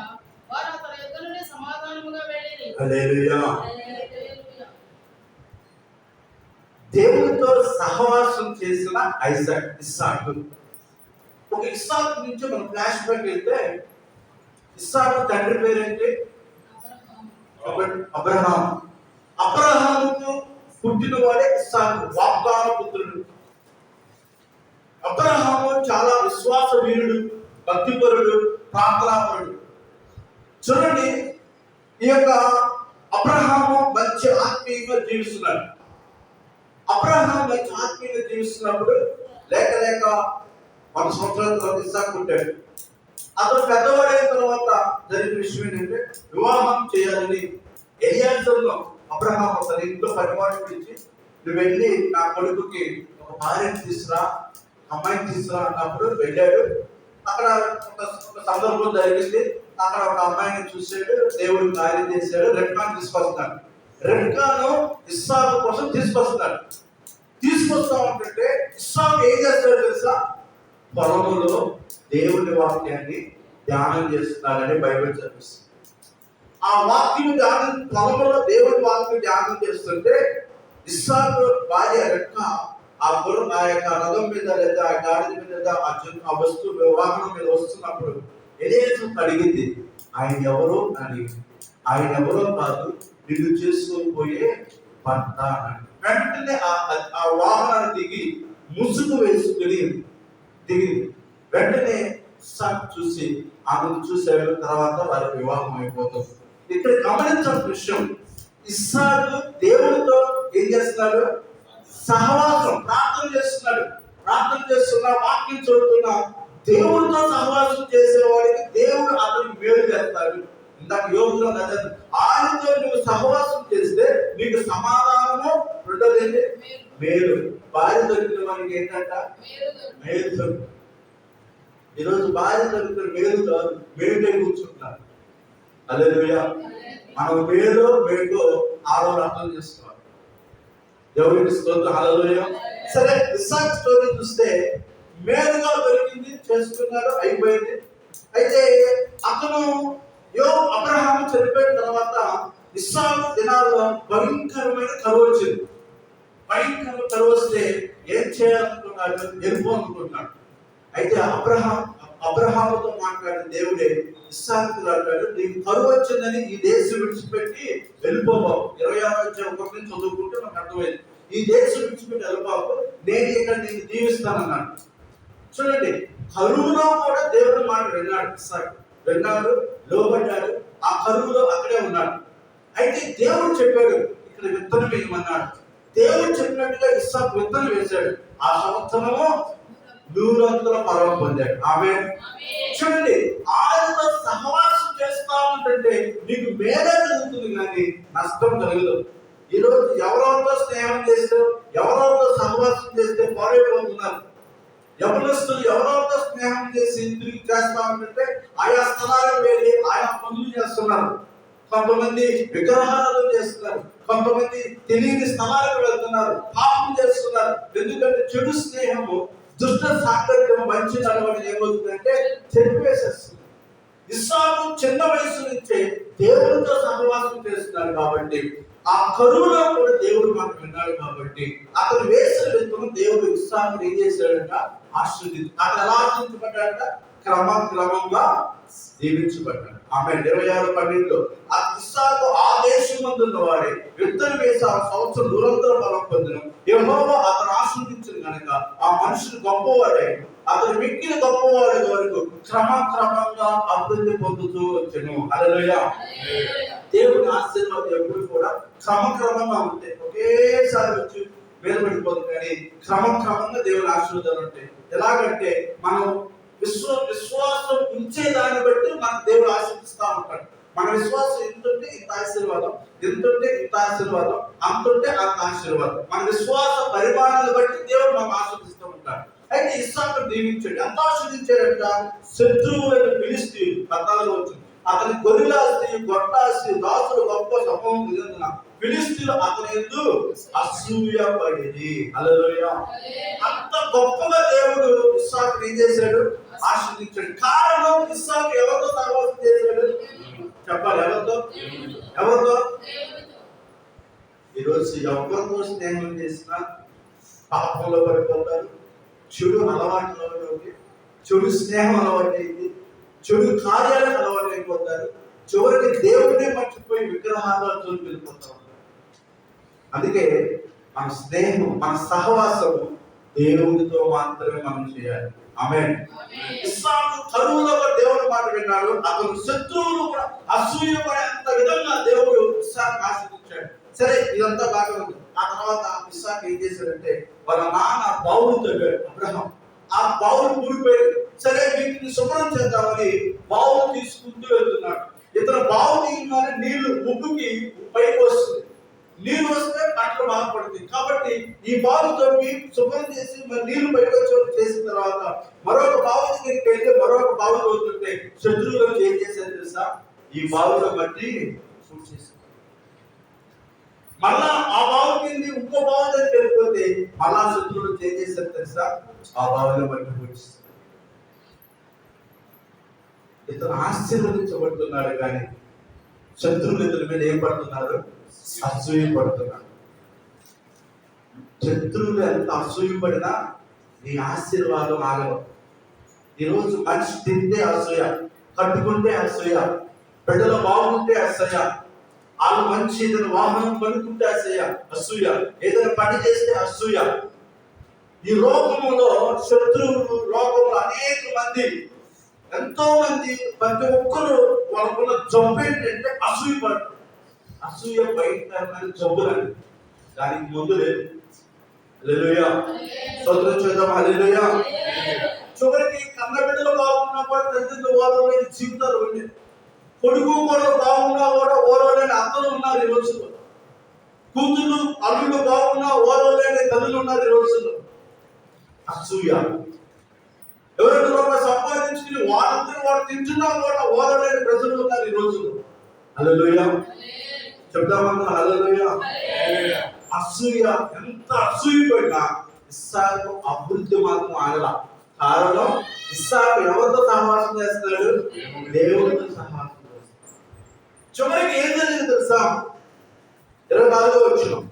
వారు అతని యొద్ద నుండి సమాధానముగా వెళ్ళిరి. హల్లెలూయా. దేవుడితో సహవాసం చేసిన ఇస్సాకు. ఒక ఇస్సాకు నుంచి మనం ఫ్లాష్ బ్యాక్ వెళ్తే, ఇస్సాకు తండ్రి పేరేంటి? అబ్రహాం. అబ్రహాముకు పుట్టిన వాడే ఇస్సాకు, వాగ్దాన పుత్రుడు. అబ్రహాము చాలా విశ్వాస వీరుడు, భక్తిపరుడు, ప్రార్థనాపరుడు. చూడండి, ఈ యొక్క అబ్రహాము మంచి ఆత్మీయంగా జీవిస్తున్నాడు. అబ్రహాం మంచి ఆత్మీయంగా జీవిస్తున్నప్పుడు లేక 100 సంవత్సరాల తర్వాత ఇస్సాకు పుట్టాడు. అతను పెద్దవాడైన తర్వాత జరిగిన విషయం ఏంటంటే వివాహం చేయాలని ఎలియాజరులో అబ్రహాం తన ఇంట్లో పరిమాణం పిలిచి, నువ్వు వెళ్ళి నా కొడుకుకి ఒక భార్యను తీసుకురా, అమ్మాయిని తీసుకురా అన్నప్పుడు వెళ్ళాడు. అక్కడ ఒక సందర్భం జరిగింది. అక్కడ ఒక అమ్మాయిని చూసాడు, దేవుడు కార్యం చేశాడు, రెబ్కాను తీసుకొస్తున్నాడు. రెబ్కాను ఇస్సాకు కోసం తీసుకొస్తున్నాడు. తీసుకొస్తా ఉంటుంటే ఇస్సాకు ఏం చేస్తాడు తెలుసా? పొలంలో దేవుని వాక్యాన్ని ధ్యానం చేస్తున్నాడని బైబిల్ చదివిస్తుంది. ఆ వాక్యం ధ్యానం, పొలంలో దేవుని వాక్యం ధ్యానం చేస్తుంటే ఇస్సాకు భార్య రెబ్కా ఆ యొక్క రథం మీద లేదా ఆ గాడిద మీద లేదా ఆ వస్తువు వాహనం మీద వస్తున్నప్పుడు ఎలియాజరు అడిగింది, ఆయన ఎవరో అని. ఆయన ఎవరో కాదు, నిన్ను చేసుకొని పోయే భర్త అని. వెంటనే ఆ వాహనాన్ని దిగి ముసుగు వేసుకుని దిగింది. వెంటనే ఇస్సాకు చూసి ఆమెను చూశాడు. తర్వాత వారి వివాహం అయిపోతుంది. ఇక్కడ గమనించాల్సిన విషయం, ఇస్సాకు దేవుడితో ఏం చేస్తున్నాడు? సహవాసం, ప్రార్థన చేస్తున్నాడు. ప్రార్థన చేస్తున్నా, వాక్యం చదువుతున్నా, దేవుడితో సహవాసం చేసేవాడికి దేవుడు అతనికి మేలు చేస్తాడు. ఇందాక యోగులో నచ్చదు, ఆయనతో నువ్వు సహవాసం చేస్తే నీకు సమాధానము ఉండదండి, మేలు. భార్య దొరికిన మనకి ఏంటంట? మేలు దొరుకుతుంది. ఈరోజు భార్య దొరికిన మేలు కాదు, మేలుకే కూర్చుంటున్నారు. హల్లెలూయా. మనం మేలుతో ఆరోగ్యం అర్థం చేసుకోవాలి. దేవుడికి స్తోత్రం. హల్లెలూయా. సరే, ఇస్సాకు స్టోరీ చూస్తే మేలుగా దొరికింది, చేసుకున్నాడు, అయిపోయింది. అయితే అతను అబ్రహాము చనిపోయిన తర్వాత ఇస్సాకు దినాల్లో భయంకరమైన కరువు వచ్చింది. భయంకరమైన కరువు వస్తే ఏం చేయాలనుకున్నాడు? వెళ్ళిపోనుకున్నాడు. అయితే అబ్రహాముతో మాట్లాడిన దేవుడే ఇస్సాకు అంటాడు, నీకు కరువు వచ్చిందని ఈ దేశం విడిచిపెట్టి వెళ్ళిపోబావు. 26వ అధ్యాయం 1 నుంచి చదువుకుంటే మనకు అర్థమైంది. ఈ దేశం విడిచిపెట్టి వెళ్ళిపోవు, నేను ఇక్కడ నీకు దీవిస్తానన్నాడు. చూడండి, కరువులో కూడా దేవుడి మాట విన్నాడు ఇస్సాకు. విన్నాడు, లోబడ్డాడు. ఆ కరువులో అక్కడే ఉన్నాడు. అయితే దేవుడు చెప్పాడు, ఇక్కడ విత్తనం వేయమన్నాడు. దేవుడు చెప్పినట్టుగా ఇస్సాకు విత్తనం వేశాడు. ఆ సంవత్సరము 100 ఫలం పొందాడు. ఆమేన్. చూడండి, ఆయనతో సహవాసం చేస్తా ఉంటుంటే నీకు మేలు జరుగుతుంది కానీ నష్టం కలగదు. ఈరోజు ఎవరెవరితో స్నేహం చేస్తే, ఎవరెవరితో సహవాసం చేస్తే పాడైపోతున్నారు. యవనస్తులు ఎవరెవరితో స్నేహం చేసి తిరిగి చేస్తా ఉంటుంటే ఆయా స్థలాలకు వెళ్ళి ఆయా పనులు చేస్తున్నారు. కొంతమంది విగ్రహాలు చేస్తున్నారు, కొంతమంది తెలియని స్థలాలకు వెళ్తున్నారు, పాపం చేస్తున్నారు. ఎందుకంటే చెడు స్నేహము, దుష్ట సాంగత్యం, మంచి నడవడి ఏమవుతుందంటే చెరిపేసేస్తుంది. ఇస్సాకు చిన్న వయసు నుంచే దేవుడితో సహవాసం చేస్తున్నాడు కాబట్టి, ఆ కరువులో కూడా దేవుడు మాకు విన్నాడు కాబట్టి, అతను వేసిన విత్తనం దేవుడు ఇస్సాకును ఏం చేశాడంట? ఆశీర్వదించి. అతను ఎలా ఆశీర్వదించబడ్డాడంట? క్రమంగా దీవించబడ్డాడు. ఆమె 26:12 ఆ ఇస్సాకు ఆ దేశమందున్న వాడే విత్తనం వేసి ఆ సంవత్సరం 100 ఫలం పొందడం. యెహోవా అతను ఆశీర్వదించిన కనుక ఆ మనుషులు గొప్పవాడే, అతను మిక్కిన గొప్పవాడే వరకు క్రమంగా అభివృద్ధి పొందుతూ వచ్చాను. హల్లెలూయా. దేవుని ఆశీర్వాదం ఎప్పుడు కూడా క్రమంగా ఉంటాయి. ఒకేసారి వచ్చి మీద పడిపోతుంది, కానీ క్రమంగా దేవుని ఆశీర్వాదాలు ఉంటాయి. ఎలాగంటే మనం విశ్వాసం ఉంచే దాన్ని బట్టి మనకు దేవుడు ఆశీర్వదిస్తూ ఉంటాడు. మన విశ్వాసం ఎంతుంటే ఇంత ఆశీర్వాదం, ఎంతుంటే ఇంత ఆశీర్వాదం, అంతుంటే అంత ఆశీర్వాదం. మన విశ్వాస పరిమాణాన్ని బట్టి దేవుడు మనకు ఆశీర్వదిస్తూ ఉంటాడు. అయితే ఇస్సాకు దీవించాడు. ఎంత ఆశీర్వదించాడంట? శత్రువులను ఫిలిష్తీయులు 14 వచ్చింది. అతని గొర్రెలాస్తి, గొట్టాస్తి, దాసులు గొప్ప సమూహం నిజంగా ఫిలిష్తీయులు అతని యందు అసూయపడేది. హల్లెలూయా. అంత గొప్పగా దేవుడు ఇస్సాకును ఏం చేశాడు? ఆశీర్వదించాడు. కారణం, ఇస్సాకు ఎవరితో సహవాసం చేశాడు? చెప్పాలి, ఎవరితో? ఈరోజు ఎవరితో స్నేహం చేసినా పాపంలో పడిపోతారు. చెడు అలవాట్లలోకి, చెడు స్నేహం అలవాటైంది, చెడు కార్యాలకు అలవాటు అయిపోతారు. చివరికి దేవుడినే మర్చిపోయి విగ్రహాలతో వెళ్ళిపోతారు. అందుకే మన స్నేహం, మన సహవాసము దేవుడితో మాత్రమే మనం చేయాలి. ఆమేన్. ఇస్సాకు కరువులో దేవుడి మాట విన్నాడు. అతను శత్రువులు కూడా అసూయపడేంత విధంగా దేవుడు ఇస్సాకు ఆశీర్వదించాడు. సరే, ఇదంతా బాగా ఉంది. ఆ తర్వాత ఇస్సాకు ఏం చేశాడంటే వాళ్ళ నాన్న బావులు తవ్వాడు అబ్రహాం. ఆ బావులు కూలిపోయాడు. సరే, వీటిని శుభ్రం చేద్దామని బావులు తీసుకుంటూ వెళ్తున్నాడు. ఇతను బావు తీయగానే నీళ్లు ఉబ్బుకి పైకి వస్తుంది. నీళ్ళు వస్తే పంటలు బాగుపడుతుంది. కాబట్టి ఈ బావు తవ్వి శుభ్రం చేసి మరి నీళ్లు బయట చేసిన తర్వాత మరొక బావు దగ్గరికి వెళ్ళి మరొక బావు తవ్వుతుంటే శత్రువులకు ఏం చేశారు తెలుసా? ఈ బావులో బట్టి చేశారు. మళ్ళా ఆ బావు కింద ఇంకో బావు దగ్గరికి వెళ్ళిపోతే మళ్ళా శత్రువులకు ఏం చేశారు తెలుసా? ఆ బావులో బట్టి పూడ్చేస్తారు. ఇతను ఆశీర్వదించబడుతున్నాడు, కానీ శత్రువులు ఇతని మీద ఏం పడుతున్నారు? అసూయపడుతున్నాడు. శత్రువులు ఎంత అసూయపడినా నీ ఆశీర్వాదం ఆగవు. ఈరోజు మనిషి తింటే అసూయ, కట్టుకుంటే అసూయ, బిడ్డలు బాగుంటే అసూయ, వాళ్ళు మంచి ఏదైనా వాహనం కొనుక్కుంటే అసూయ, ఏదైనా పని చేస్తే అసూయ. ఈ లోకములో శత్రువులు, లోకంలో అనేక మంది, ఎంతో మంది, ప్రతి ఒక్కరు వాళ్ళకున్న జబ్బు ఏంటంటే అసూయపడు. అసూయ భయంకరమైన జబ్బులండి, దానికి ముందు లేదు. హల్లెలూయా, స్తోత్రం చేద్దాం. హల్లెలూయా. చివరికి కన్న బిడ్డలు బాగున్నా కూడా తల్లిదండ్రులు ఓరలేని జీవితాలు ఉండేది. కొడుకు కూడా బాగున్నా కూడా ఓరలేని అత్తలు ఉన్నారు ఈ రోజుల్లో. కూతుళ్ళు అల్లుళ్ళు బాగున్నా ఓరలేని తల్లులు ఉన్నారు ఈ రోజుల్లో. అసూయ. ఎవరైనా రూపాయి సంపాదించుకుని వాళ్ళందరూ వాడు తింటున్నా కూడా ఓరలేని ప్రజలు ఉన్నారు ఈ రోజుల్లో. హల్లెలూయా, చెప్తామన్నా. హల్లెలూయా. అసూయ, ఎంత అసూయ పడినా ఇస్సాకు అభివృద్ధి మాత్రం ఆగల. కారణం, ఇస్సాకు ఎవరితో సహవాసం చేస్తున్నాడు? దేవుడితో సహవాసం చేస్తాడు. చివరికి ఏం జరిగింది తెలుసా? 24వ వచనం,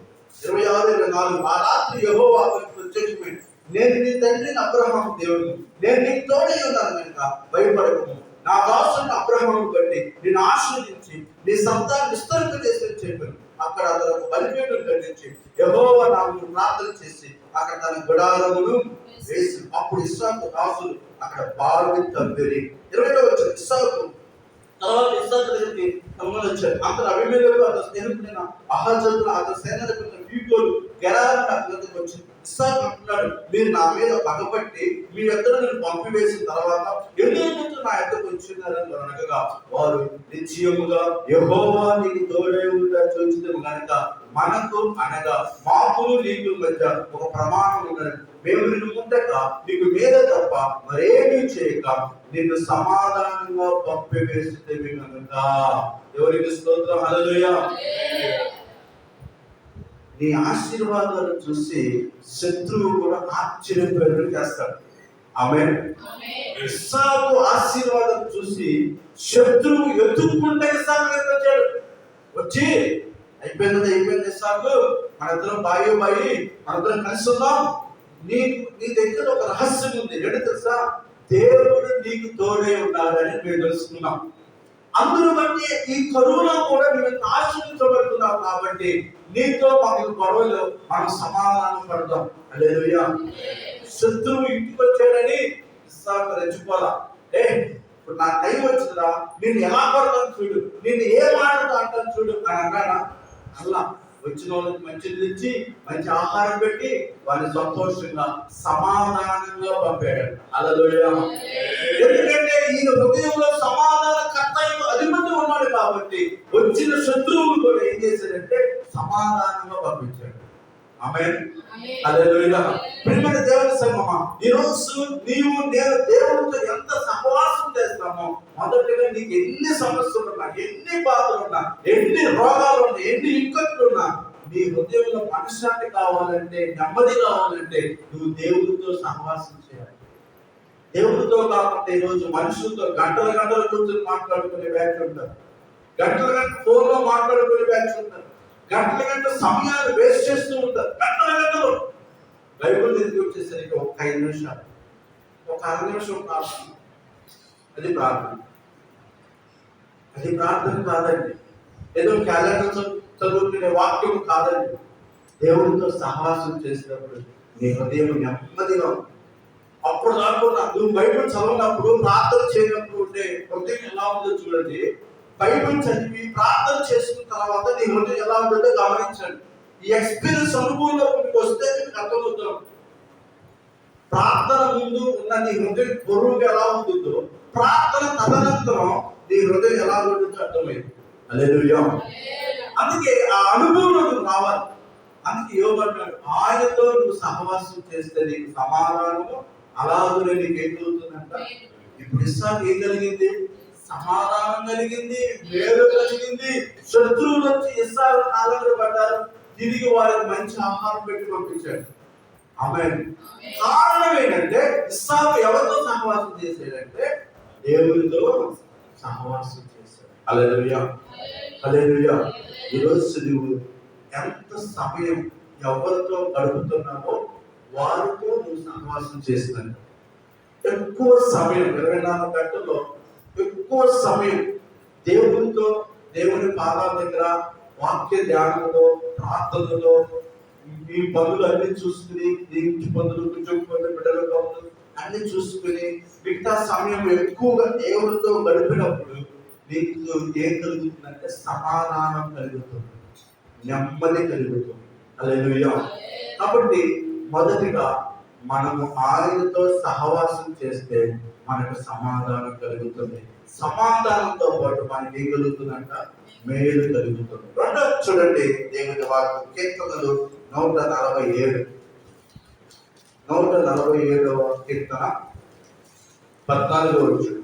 26, 24. ఆ రాత్రి యెహోవా ప్రత్యక్షమై, నేను నీ తండ్రిని అబ్రహాము దేవుడు, నేను నీకు తోడై ఉన్నాను కనుక భయపడకు. నా దాసుని అబ్రహామును బట్టి నేను ఆశీర్వదించి నీ సంతానం విస్తరింప చేసి చెప్పాను. అక్కడ అతను బలిపీఠం కట్టించి యెహోవా నామమున ప్రార్థన చేసి అక్కడ తన గుడారమును వేసి, అప్పుడు ఇస్సాకు దాసులు అక్కడ బావి తవ్విరి. 20వ వచనం, ఇస్సాకు తర్వాత ఇస్సాకు దగ్గరికి తమ్ముడు వచ్చారు. అంతలో అబీమెలెకు అతని స్నేహితుడైన అహజ్జతులు అతని సేనాధిపతి ఫీకోలు గెరారు అతనికి వచ్చి ఇస్సాకు అంటున్నాడు, మీరు నా మీద పగపట్టి మీ ఎద్దరు నేను పంపివేసిన తర్వాత ఎందుకు నా ఎద్దకు వచ్చినారని అనగా, వారు నిశ్చయముగా యెహోవా నీకు తోడై ఉండా చూచినము కనుక మనకు అనగా మాకును నీకు మధ్య ఒక ప్రమాణం ఉన్నది. మేము నిన్ను ముట్టక నీకు మీద తప్ప మరేమీ చేయక నిన్ను సమాధానంగా పంపివేస్తేవి కనుక. ఎవరికి స్తోత్రం. హల్లెలూయా. నీ ఆశీర్వాదాలు చూసి శత్రువు కూడా ఆశ్చర్యపోయేట్లు చేస్తాడు. ఆమేన్. ఇస్సాకు ఆశీర్వాదం చూసి శత్రువు ఎత్తుక్కుంటే ఇస్సాకు వచ్చాడు. వచ్చి అయిపోయింది ఇస్సాకు, మనిద్దరం బాయి మనిద్దరం కలిసి ఉన్నాం. నీ దగ్గర ఒక రహస్యం ఉంది. ఏంటో తెలుసా? దేవుడు నీకు తోడే ఉన్నాడని మేము తెలుసుకున్నాం. అందును బట్టి ఈ కరువులో కూడా మేము ఆశీర్వదించబడుతున్నాం. కాబట్టి నీతో మాకు గొడవలు, మనం సమాధానం పడతాం. హల్లెలూయా. శత్రువు ఇంటికి వచ్చాడని ఇస్సాకు రెచ్చిపోలా. ఇప్పుడు నా టైం వచ్చిందా, నేను ఎలా పడతాను చూడు, నేను ఏ మాటతో అంటాను చూడు అని అన్నాడా? అలా వచ్చిన వాళ్ళకి మంచిది తెచ్చి మంచి ఆహారం పెట్టి వారిని సంతోషంగా సమాధానంగా పంపాడు. హల్లెలూయా. ఎందుకంటే ఈయన హృదయంలో సమాధాన కర్త అధిపతి ఉన్నాడు కాబట్టి వచ్చిన శత్రువులు కూడా ఏం చేశాడంటే సమాధానంగా పంపించాడు. ఆమేన్. హల్లెలూయా. ప్రియమైన దేవుని సంగమా, ఈ రోజు నీవు నేను దేవునితో ఎంత సహవాసం చేస్తామో, మొదటిగా నీకు ఎన్ని సమస్యలు ఉన్నా, ఎన్ని బాధలు ఉన్నా, ఎన్ని రోగాలు ఉన్నా, ఎన్ని ఇక్కట్లు ఉన్నా, నీ హృదయంలో మనశ్శాంతి కావాలంటే, నెమ్మది కావాలంటే నువ్వు దేవుడితో సహవాసం చేయాలి. దేవుడితో కాకుండా ఈరోజు మనుషులతో గంటలు కూర్చొని మాట్లాడుకునే వ్యాఖ్య ఉంటారు, గంటల ఫోన్లో మాట్లాడుకునే వ్యాఖ్య ఉంటారు, గంటల సమయాన్ని వేస్ట్ చేస్తూ ఉంటారు. గంటలు బైబిల్ దగ్గరికి వచ్చేసరికి ఒక 5 నిమిషాలు, ఒక 6 నిమిషం ప్రార్థన. అది ప్రార్థన కాదండి. ఏదో క్యాలెండర్ చదువుకునే వాక్యం కాదండి. దేవుడితో సహవాసం చేసినప్పుడు నీ హృదయం నెమ్మదిగా. అప్పుడు కాకుండా నువ్వు బైబిల్ చదివినప్పుడు, ప్రార్థన చేయనప్పుడు ఉండే హృదయం ఎలా ఉందో చూడండి. బైబిల్ చదివి ప్రార్థన చేసుకున్న తర్వాత నీ హృదయం ఎలా ఉంటుందో గమనించండి. ఈ ఎక్స్పీరియన్స్ అనుభవంలో మీకు వస్తే మీకు అర్థమవుతాం. ప్రార్థన ముందు ఉన్న నీ హృదయం పొరుగు ఎలా ఉంటుందో, ప్రార్థన తదనంతరం నీ హృదయం ఎలా ఉంటుందో అర్థమైంది. హల్లెలూయా. అందుకే ఆ అనుభవం నువ్వు రావాలి. అందుకే యోగన్నాడు, ఆయనతో నువ్వు సహవాసం చేస్తే నీకు సమాధానము అలాగే నీకు ఏం జరుగుతుందంట. ఇప్పుడు ఇస్సాకు ఏం కలిగింది? సమాధానం కలిగింది, మేలు కలిగింది. శత్రువులు వచ్చి ఇస్సాకు కాలంలో పడ్డారు, తిరిగి వారికి మంచి ఆహారం పెట్టి పంపించాడు. ఆమేన్. కారణం ఏంటంటే ఇస్సాకు ఎవరితో సహవాసం చేశాడంటే దేవునితో సహవాసం చేశాడు. హల్లెలూయా. హల్లెలూయా. ఈరోజు నువ్వు ఎంత సమయం ఎవరితో గడుపుతున్నావో వారితో నువ్వు సహవాసం చేస్తున్నావు. ఎక్కువ సమయం 24 గంటల్లో ఎక్కువ సమయం దేవునితో, దేవుని పాదాల దగ్గర వాక్య ధ్యానంలో, ప్రార్థనలో ఈ పనులు అన్ని చూసుకుని, ఈ ఇంటి పనులు, కుటుంబ పనులు, బిడ్డల పనులు అన్ని చూసుకుని మిగతా సమయం ఎక్కువగా దేవుడితో గడిపినప్పుడు నీకు ఏం కలుగుతుందంటే సమాధానం కలుగుతుంది, నెమ్మది కలుగుతుంది. హల్లెలూయా. కాబట్టి మొదటిగా మనము ఆయనతో సహవాసం చేస్తే మనకు సమాధానం కలుగుతుంది. సమాధానంతో పాటు మనకి ఏం కలుగుతుందంట? మేలు కలుగుతుంది. రెండో చూడండి, దేవుని వాక్యం కీర్తనలు 147 147వ కీర్తన 14వ వచనం.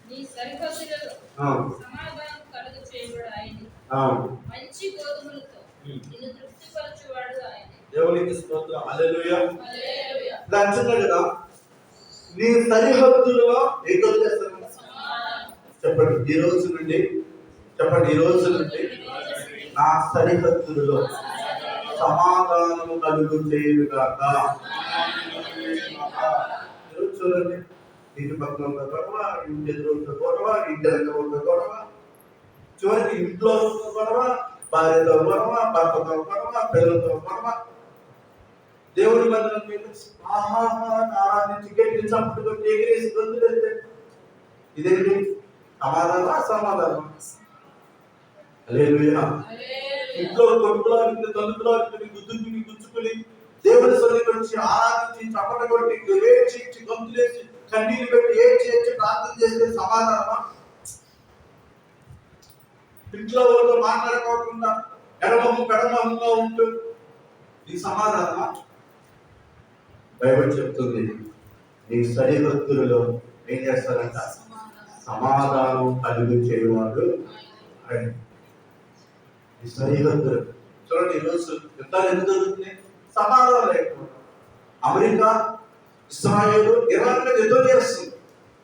నీ సరిహద్దులలో అవును, సమాధానం కలుగ చేయబడు ఆయనే. అవును. మంచి గోధుమలతో నిన్ను తృప్తిపరచువాడు ఆయనే. దేవునికి స్తోత్రం. హల్లెలూయా. హల్లెలూయా. ఇలా అంటున్నాడు కదా, నీ సరిహద్దులో ఏం చేస్తాను? సమాధానం. చెప్పండి ఈ రోజు నుండి, చెప్పండి ఈ రోజు నుండి నా సరిహద్దులలో సమాధానము కలుగు చేయుగాక. ఈరోజు చూడండి, ఇంటి పక్కన ఒక గొడవ, ఇంటి ఎదురు ఒక గొడవ, ఇంటి వెనక ఒక గొడవ, చివరికి ఇంట్లో ఒక గొడవ, భార్యతో గొడవ, భర్తతో గొడవ, పిల్లలతో గొడవ. దేవుడి మందిరం ఆరాధించి గట్టి చప్పుడు కొట్టి ఎగిరేసి గొంతులేస్తే ఇదేంటి? సమాధానం సమాధానం. హల్లెలూయా. ఇంట్లో కొట్టులో తలుపులో గుచ్చుకుని దేవుడి సన్నిధి నుంచి ఆరాధించి చప్పట కొట్టి ఏడ్చి గొంతులేసి కన్నీళ్ళు పెట్టి ఏడ్చి ప్రార్థన చేస్తే సమాధానమా? ఇంట్లో వాళ్ళతో మాట్లాడుకోకుండా పెడమొహంగా ఉంటూ ఈ సమాధానమా? బైబిల్ చెప్తుంది, నీ సరిహద్దులలో ఏం చేస్తారంట? సమాధానం కలుగు చేయవాడు ఆయన. ఈ సరిహద్దులు చూడండి, ఈరోజు యుద్ధాలు ఎందుకు జరుగుతున్నాయి? సమాధానం లేకుండా. అమెరికా, ఇస్రాయేల్, ఇరాన్ మీద యుద్ధం చేస్తుంది.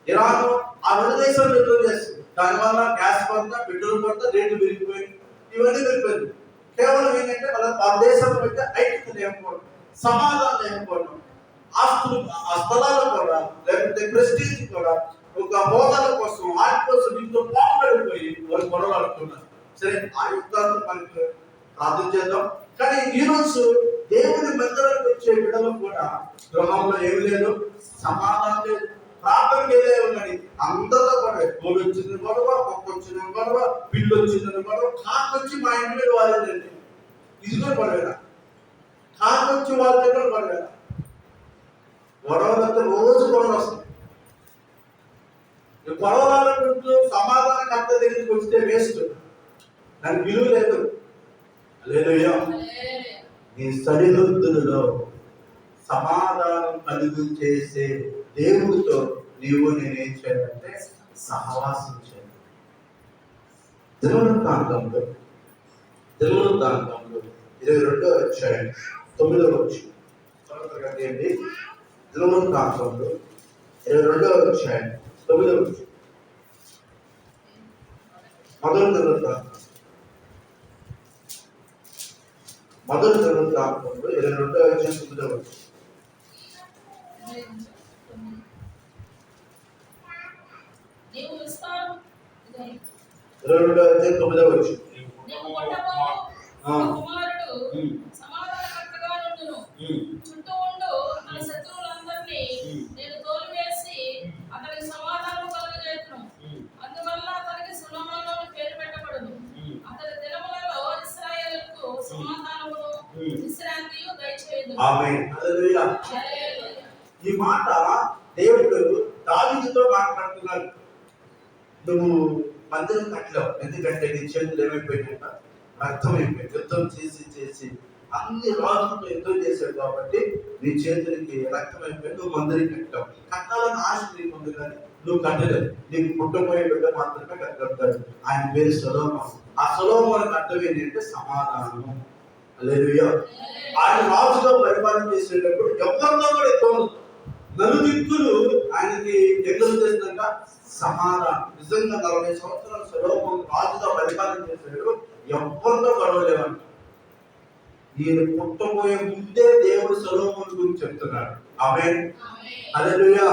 ఇరాన్ ఆ రెండు దేశాలు యుద్ధం చేస్తుంది. దానివల్ల గ్యాస్ కొరత, పెట్రోల్ కొరత, రేట్లు పెరిగిపోయింది. ఇవన్నీ పెరిగిపోయింది. కేవలం ఏంటంటే ఆ దేశం మధ్య ఐక్యత లేకపోవడం, సమాధానం లేకపోవడం, ఆస్తులు, ఆ స్థలాలు కూడా, లేకపోతే ప్రెస్టీజ్ కూడా, ఒక హోదాల కోసం, వాటి కోసం ఇంట్లో పాల్పడిపోయి వాళ్ళు గొడవలాడుతున్నారు. సరే, ఆ యుద్ధాన్ని మనకి ప్రార్థన చేద్దాం. కానీ ఈ రోజు దేవుని మందిరానికి వచ్చే బిడ్డలు కూడా గృహంలో ఏమి లేదు, సమాధానం లేదు. ప్రార్థనకి వెళ్ళే ఉన్నది అందరితో గొడవ, కోడి వచ్చింది గొడవ, పప్పు వచ్చిన గొడవ, పిల్లు వచ్చిందని గొడవ, కాకొచ్చి మా ఇంటి మీద వాలేదండి. ఇది కూడా గొడవేనా? కాకొచ్చి వాళ్ళ దగ్గర గొడవేనా? గొడవలతో రోజు గొడవ వస్తుంది. గొడవలాడుకుంటూ సమాధానకర్త దగ్గరికి వస్తే వేస్ట్, దానికి విలువ లేదు. హల్లెలూయా. నీ సరిహద్దులలో సమాధానం కలుగు చేసే దేవుడితో నీవు నేనేం చేయాలంటే సహవాసం చేయాలి. దినవృత్తాంతంలో 22వ అధ్యాయం 9వ వచనం. ఏంటి? దినవృత్తాంతంలో 22వ అధ్యాయం 9వ వచనం. మొదటి దినవృత్తాంతంలో 22వ అధ్యాయం 9వ వచనం. నీవు విస్తారం 22వ అధ్యాయం 9వ వచనం. నీవు పుట్టబోవు కుమారుడు సమాధానకర్తగా నుండును. చుట్టూ ఉండు తన శత్రువులందరినీ నేను తోలివేసి అతనికి సమాధానం కలుగజేయుదును. అందువల్ల అతనికి సొలొమోను అని పేరు పెట్టబడును. అతని దినములలో ఇశ్రాయేలుకు సమాధానమును విశ్రాంతియు దయచేయుదును. ఆమేన్. హల్లెలూయా. హల్లెలూయా. ఈ మాట దేవుడు దావీదుతో మాట్లాడుతున్నాడు. నువ్వు మందిరం కట్టలేవు, ఎందుకంటే నీ చేతులు ఏమైపోయినాక రక్తమైపోయింది. యుద్ధం చేసి అన్ని రాజులతో యుద్ధం చేశాడు కాబట్టి నీ చేతులకి రక్తమైపోయి నువ్వు మందిరం కట్టావు. కట్టాలని ఆశ నీకు ఉంది, కానీ నువ్వు కట్టలేదు. నీకు పుట్టబోయే బిడ్డ మాత్రమే కట్టగలుగుతాడు. ఆయన పేరు సొలొమోను. ఆ సొలొమోనుకి అర్థం ఏంటంటే సమాధానం. హల్లెలూయా. ఆయన రాజుగా పరిపాలన చేసేటప్పుడు ఎవరితో కూడా ఎక్కువ నలుదిక్కులు ఆయనకి ఎదురు చేసినాక సమాధానం. నిజంగా 40 సంవత్సరాలు సొలొమోను రాజుగా పరిపాలన చేశాడు. ఎవరితో గొడవలేవంట. ఈయన పుట్టబోయే ముందే దేవుడు సొలొమోను గురించి చెప్తున్నాడు. ఆమేన్. హల్లెలూయా.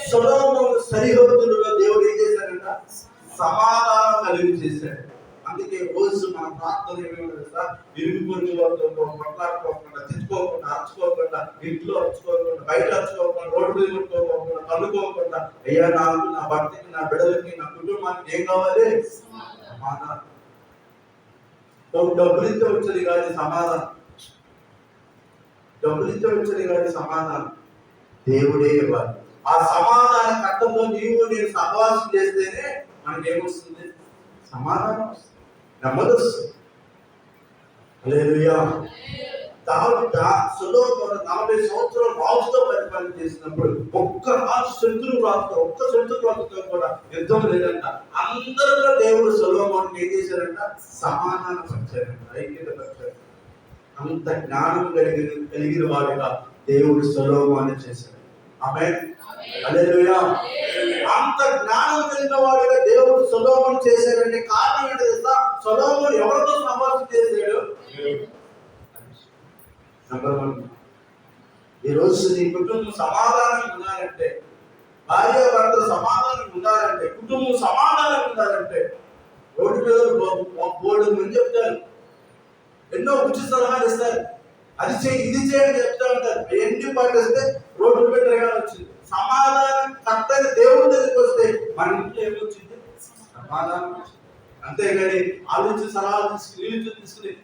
సొలొమోను సరిహద్దులలో దేవుడు ఏం చేశాడంట? సమాధానం కలిగి చేశాడు. అందుకే రోజు మన ప్రార్థన ఏమేమి తెలుసా, ఇరుగు పొరుగు వాళ్ళతో కొట్లాడుకోకుండా, తెచ్చుకోకుండా, అరుచుకోకుండా, ఇంట్లో అరుచుకోకుండా, బయట అరుచుకోకుండా, రోడ్డు మీద కొట్టుకోకుండా, తల్లుకోకుండా, అయ్యా నాకు, నా భర్తకి, నా బిడ్డలకి, నా కుటుంబానికి ఏం కావాలి? సమాధానం. డబ్బులిస్తే వచ్చేది కాదు సమాధానం. డబ్బులిస్తే వచ్చేది కాదు సమాధానం. దేవుడే ఇవ్వాలి. ఆ సమాధాన కట్టంతో నీవు నేను సహవాసం చేస్తేనే మనకేమొస్తుంది? సమాధానం వస్తుంది, నెమ్మది వస్తుంది. హల్లెలూయా. సొదొమ 40 సంవత్సరాలు రాజుతో పరిపాలన చేసినప్పుడు ఒక్క శత్రురాజుతో కూడా యుద్ధం లేదంట. అందరిలో దేవుడు సొలొమోనుని ఏం చేశారంట? సమాధానం పరిచారంట, ఐక్యత పరిచారు. అంత జ్ఞానం కలిగిన వాడిగా దేవుడు సొలొమోనుని చేశాడు. ఆమేన్. హల్లెలూయా. అంత జ్ఞానం కలిగిన వాడిగా దేవుడు సొలొమోను చేశాడంటే కారణం ఏంటో తెలుసా? సొలొమోను ఎవరితో సమావేశం చేశాడు? నంబర్ 1. ఈరోజు నీ కుటుంబం సమాధానం ఉండాలంటే, భార్య భర్త సమాధానం ఉండాలంటే, కుటుంబం సమాధానం ఉండాలంటే, రోడ్డు మీద బోర్డు మంది చెప్తారు, ఎన్నో ఉచిత సలహాలు ఇస్తారు, అది చేయి ఇది చేయని చెప్తా ఉంటారు. ఎన్ని పాటిస్తే రోడ్డు మీద వచ్చింది. సమాధానం కర్తని దేవుడి దగ్గరికి వస్తే మన ఇంట్లో ఏమొచ్చింది? సమాధానం వచ్చింది. అంతేగాని ఆలోచన సలహాలు తీసుకుని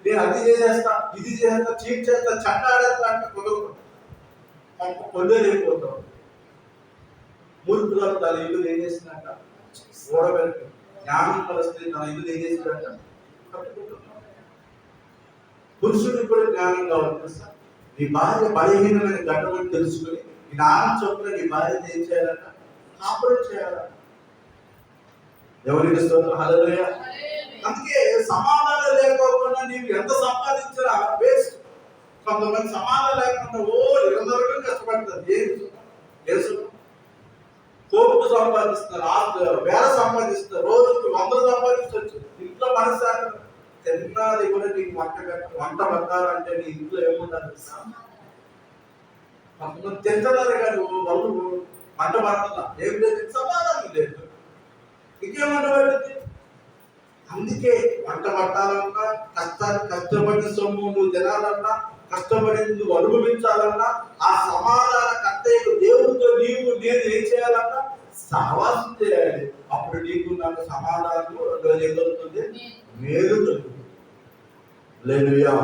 నేను అది చేసేస్తా, ఇది చేస్తా, చీట్ చేస్తా, చట్టాడేస్తా అంటే కొద్దిపోతాం. మూర్ఖులకు తన ఇల్లు ఏం చేసినట్ట? ఓడబెట్టి. జ్ఞానం కలిస్తే తన ఇల్లు ఏం చేసినట్ట? కట్టుకుంటున్నాం. పురుషుడికి కూడా జ్ఞానం కావాలి తెలుసా? నీ భార్య బలహీనమైన ఘట్టమని తెలుసుకుని జ్ఞానం చొప్పున నీ భార్య ఏం చేయాలట? కాపురం చేయాలట. ఎవరికి స్తోత్రం. హల్లెలూయా. అందుకే సమాధానం లేకపోకుండా నీవు ఎంత సంపాదించినా వేస్ట్. కొంతమంది సమాధానం లేకుండా నిరంతరం కష్టపడతారు. కోట్లు సంపాదిస్తున్నారు, వేల సంపాదిస్తారు, రోజుకి 100 సంపాదించవచ్చు. ఇంట్లో మనసారి తిన్నది కూడా నీకు వంట పడతారంటే నీ ఇంట్లో ఏముండాలి? కొంతమంది తింటున్నారు కానీ వాళ్ళు వంట పడుతున్నా ఏం లేదు, సమాధానం లేదు. ఇంకేమంట పడుతుంది? అందుకే వంట పట్టాలన్నా, కష్టపడిన సొమ్ము నువ్వు తినాలన్నా, కష్టపడి నువ్వు అనుభవించాలన్నా, ఆ సమాధాన కర్తయ్యకు దేవుడితో నీవు నేను ఏం చేయాలన్నా? సహవాసం చేయాలి. అప్పుడు నీకు నాకు సమాధానం ఏదవుతుంది? మేలు కలుగుతుంది. హల్లెలూయా.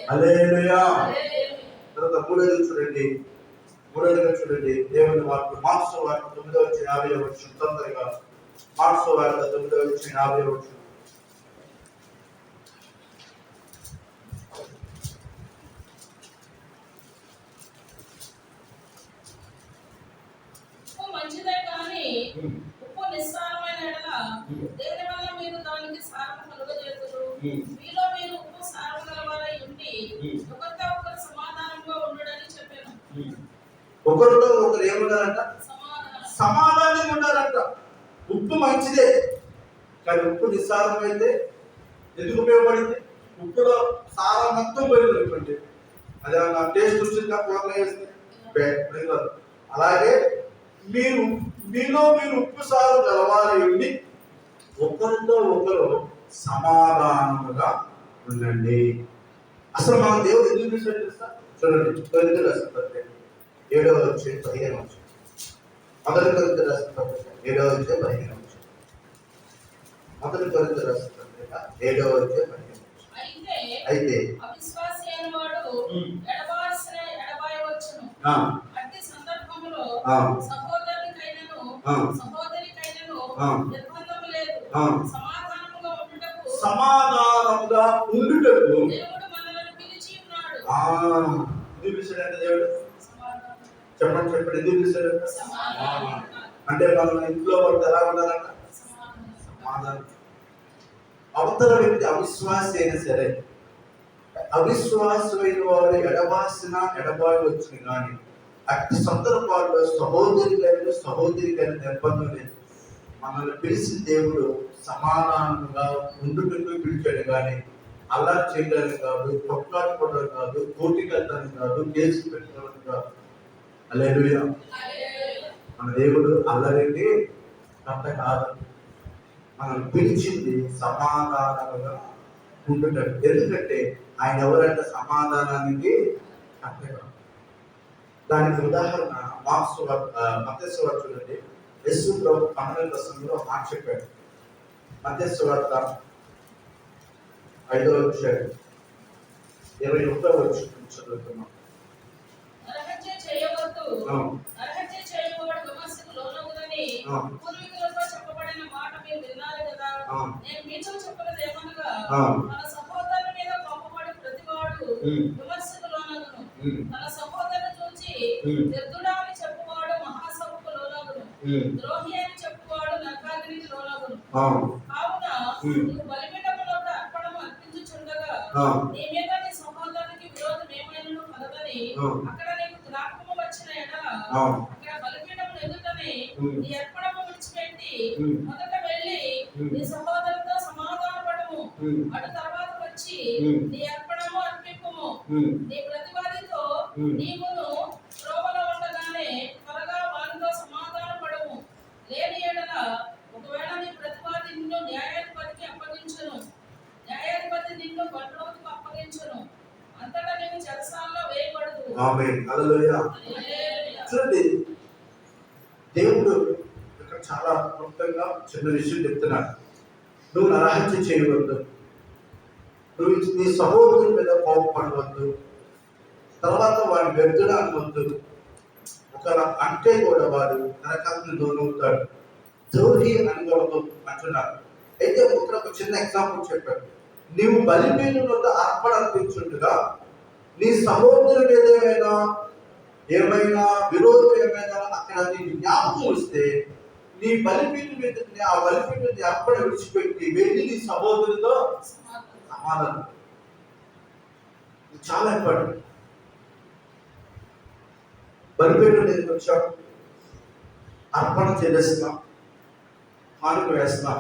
హల్లెలూయా. తర్వాత మూడోది చూడండి దేవుని వాక్కు మార్క్స్ వార్త 9:50 తొందరగా. మార్క్స్ వార్త 9:50. మంచిదే కానీ ఉప్పు నిస్సారమైన ఎడల దేని వల్ల మీరు దానికి సారం కలుగజేతురు? మీలో మీరు ఉప్పు సారం గలవారై ఉండి ఒకరితో ఒకరు సమాధానంగా ఉండుడని చెప్పాను. ఒకరితో ఒకరు ఏముండాలంట? సమాధానం ఉండాలంట. ఉప్పు మంచిదే కానీ ఉప్పు నిస్సారం అయితే ఎందుకు ఉపయోగపడింది? ఉప్పులో సారం మొత్తం పోయింది. అదే నా టేస్ట్ వచ్చిందా? కూరలో వేస్తే అలాగే మీలో మీరు ఉప్పు సారు గలవారై ఉండి ఒకరితో ఒకరు సమాధానముగా ఉండండి. అసలు మన దేవుడు ఎందుకు విషయం చేస్తా? చూడండి, కొరింథీయులకు రాసిన పత్రిక 7:15. మొదటి కొరింథీయులకు రాసిన పత్రిక 7:15. మొదటి కొరింథీయులకు రాసిన పత్రిక 7:15. అయితే అవిశ్వాసి అయిన వాడు ఎడబాయవచ్చును. అట్టి సందర్భంలో సహోదరునికైనను నిర్బంధము లేదు, సమాధానముగా ఉండుటకు దేవుడు మనల్ని పిలిచి ఉన్నాడు. ఎందుకు పిలిచాడంటే దేవుడు? చెప్పండి ఎందుకు పిలిచాడంట? అంటే మనం ఇంట్లో పడితే ఎలా ఉండాలంట? సమాధానం. అవతల వ్యక్తి అవిశ్వాసి అయినా సరే, అవిశ్వాసమైన వాడు ఎడబాయి వచ్చిన కానీ అట్టి సందర్భాల్లో సహోదరికైన నిర్బంధం లేదు. మనల్ని పిలిచిన దేవుడు సమాధానంగా ఉండుటకు పిలిచాడు కానీ అల్లరి చేయడానికి కాదు, కొట్లాడుకోవడం కాదు, కోర్టుకి వెళ్ళడానికి కాదు, కేసు పెట్టడానికి కాదు. హల్లెలూయా. మన దేవుడు అల్లరికి కర్త కాదు. మనం పిలిచింది సమాధానముగా ఉండుటకు. ఎందుకంటే ఆయన ఎవరంటే సమాధానానికి అర్థం. దానికి ఉదాహరణ మత్తయి సువార్త చూడండి. యేసు ప్రభు 12 మాట చెప్పాడు. మత్తయి సువార్త 5:21 చదువుతున్నాం. అరహత్య చేయవద్దు, అవును. అరహత్య చేయవాడు విమర్శకు లోనగునని అవును. పూర్వీకులతో చెప్పబడిన మాట మీరు విన్నారు కదా. అవును. నేను మీతో చెప్పినది ఏమనగా, అవును. తన సహోదరుని మీద కోపపడి ప్రతివాడు విమర్శకు లోనగును. తన సహోదరుని చూచి వ్యర్థుడా అని చెప్పువాడు మహాసభకు లోనగును. ద్రోహి అని చెప్పువాడు నరకాగ్నికి లోనగును. కావున నువ్వు బలిపీఠమునొద్ద అర్పణము అర్పించుచుండగా నీ మీద నీ సహోదరునికి విరోధం ఏమైనను కలదని అక్కడ నీకు జ్ఞాపకము వచ్చిన ఎడల అక్కడ బలిపీఠమును ఎదుటనే నీ అర్పణము విడిచిపెట్టి మొదట వెళ్ళి నీ సహోదరుతో సమాధానపడము. అటు తర్వాత వచ్చి నీ అర్పణము అర్పింపుము. నీ ప్రతివాదితో నీవును త్రోవలో ఉండగానే త్వరగా వారితో సమాధానపడము. లేని ఎడల ఒకవేళ నీ ప్రతివాది నిన్ను న్యాయాధిపతికి అప్పగించును, న్యాయాధిపతి నిన్ను బంట్రోతుకు అప్పగించును. అంతటా నీవు చెరసాలలో వేయబడదు. ఆమేన్. హల్లెలూయా. చూడండి, దేవుడు ఇక్కడ చాలా క్లుప్తంగా చిన్న విషయం చెప్తున్నాడు. నువ్వు నరహత్య చేయవద్దు, నువ్వు నీ సహోదరుని మీద కోపపడవద్దు, తర్వాత వాడిని వ్యర్థుడు అనవద్దు. ఒకవేళ అంటే కూడా వాడు నరకానికి లోనవుతాడు, ద్రోహి అనుకోవద్దు అంటున్నాడు. అయితే ఒక చిన్న ఎగ్జాంపుల్ చెప్పాడు. నీవు బలిపీఠం వద్ద అర్పణ అర్పించుండగా నీ సహోదరుడు ఏమైనా విరోధం ఏమైనా అక్కడ నీకు జ్ఞాపకం వస్తే నీ బలిపీఠం మీద ఆ బలిపీఠం అర్పణ విడిచిపెట్టి వెళ్ళి నీ సహోదరుతో సమాధానం. ఇది చాలా ఇంపార్టెంట్. బలిపీఠం దగ్గరికి వచ్చాం, అర్పణ చేస్తున్నాం, కానుక వేస్తున్నాం.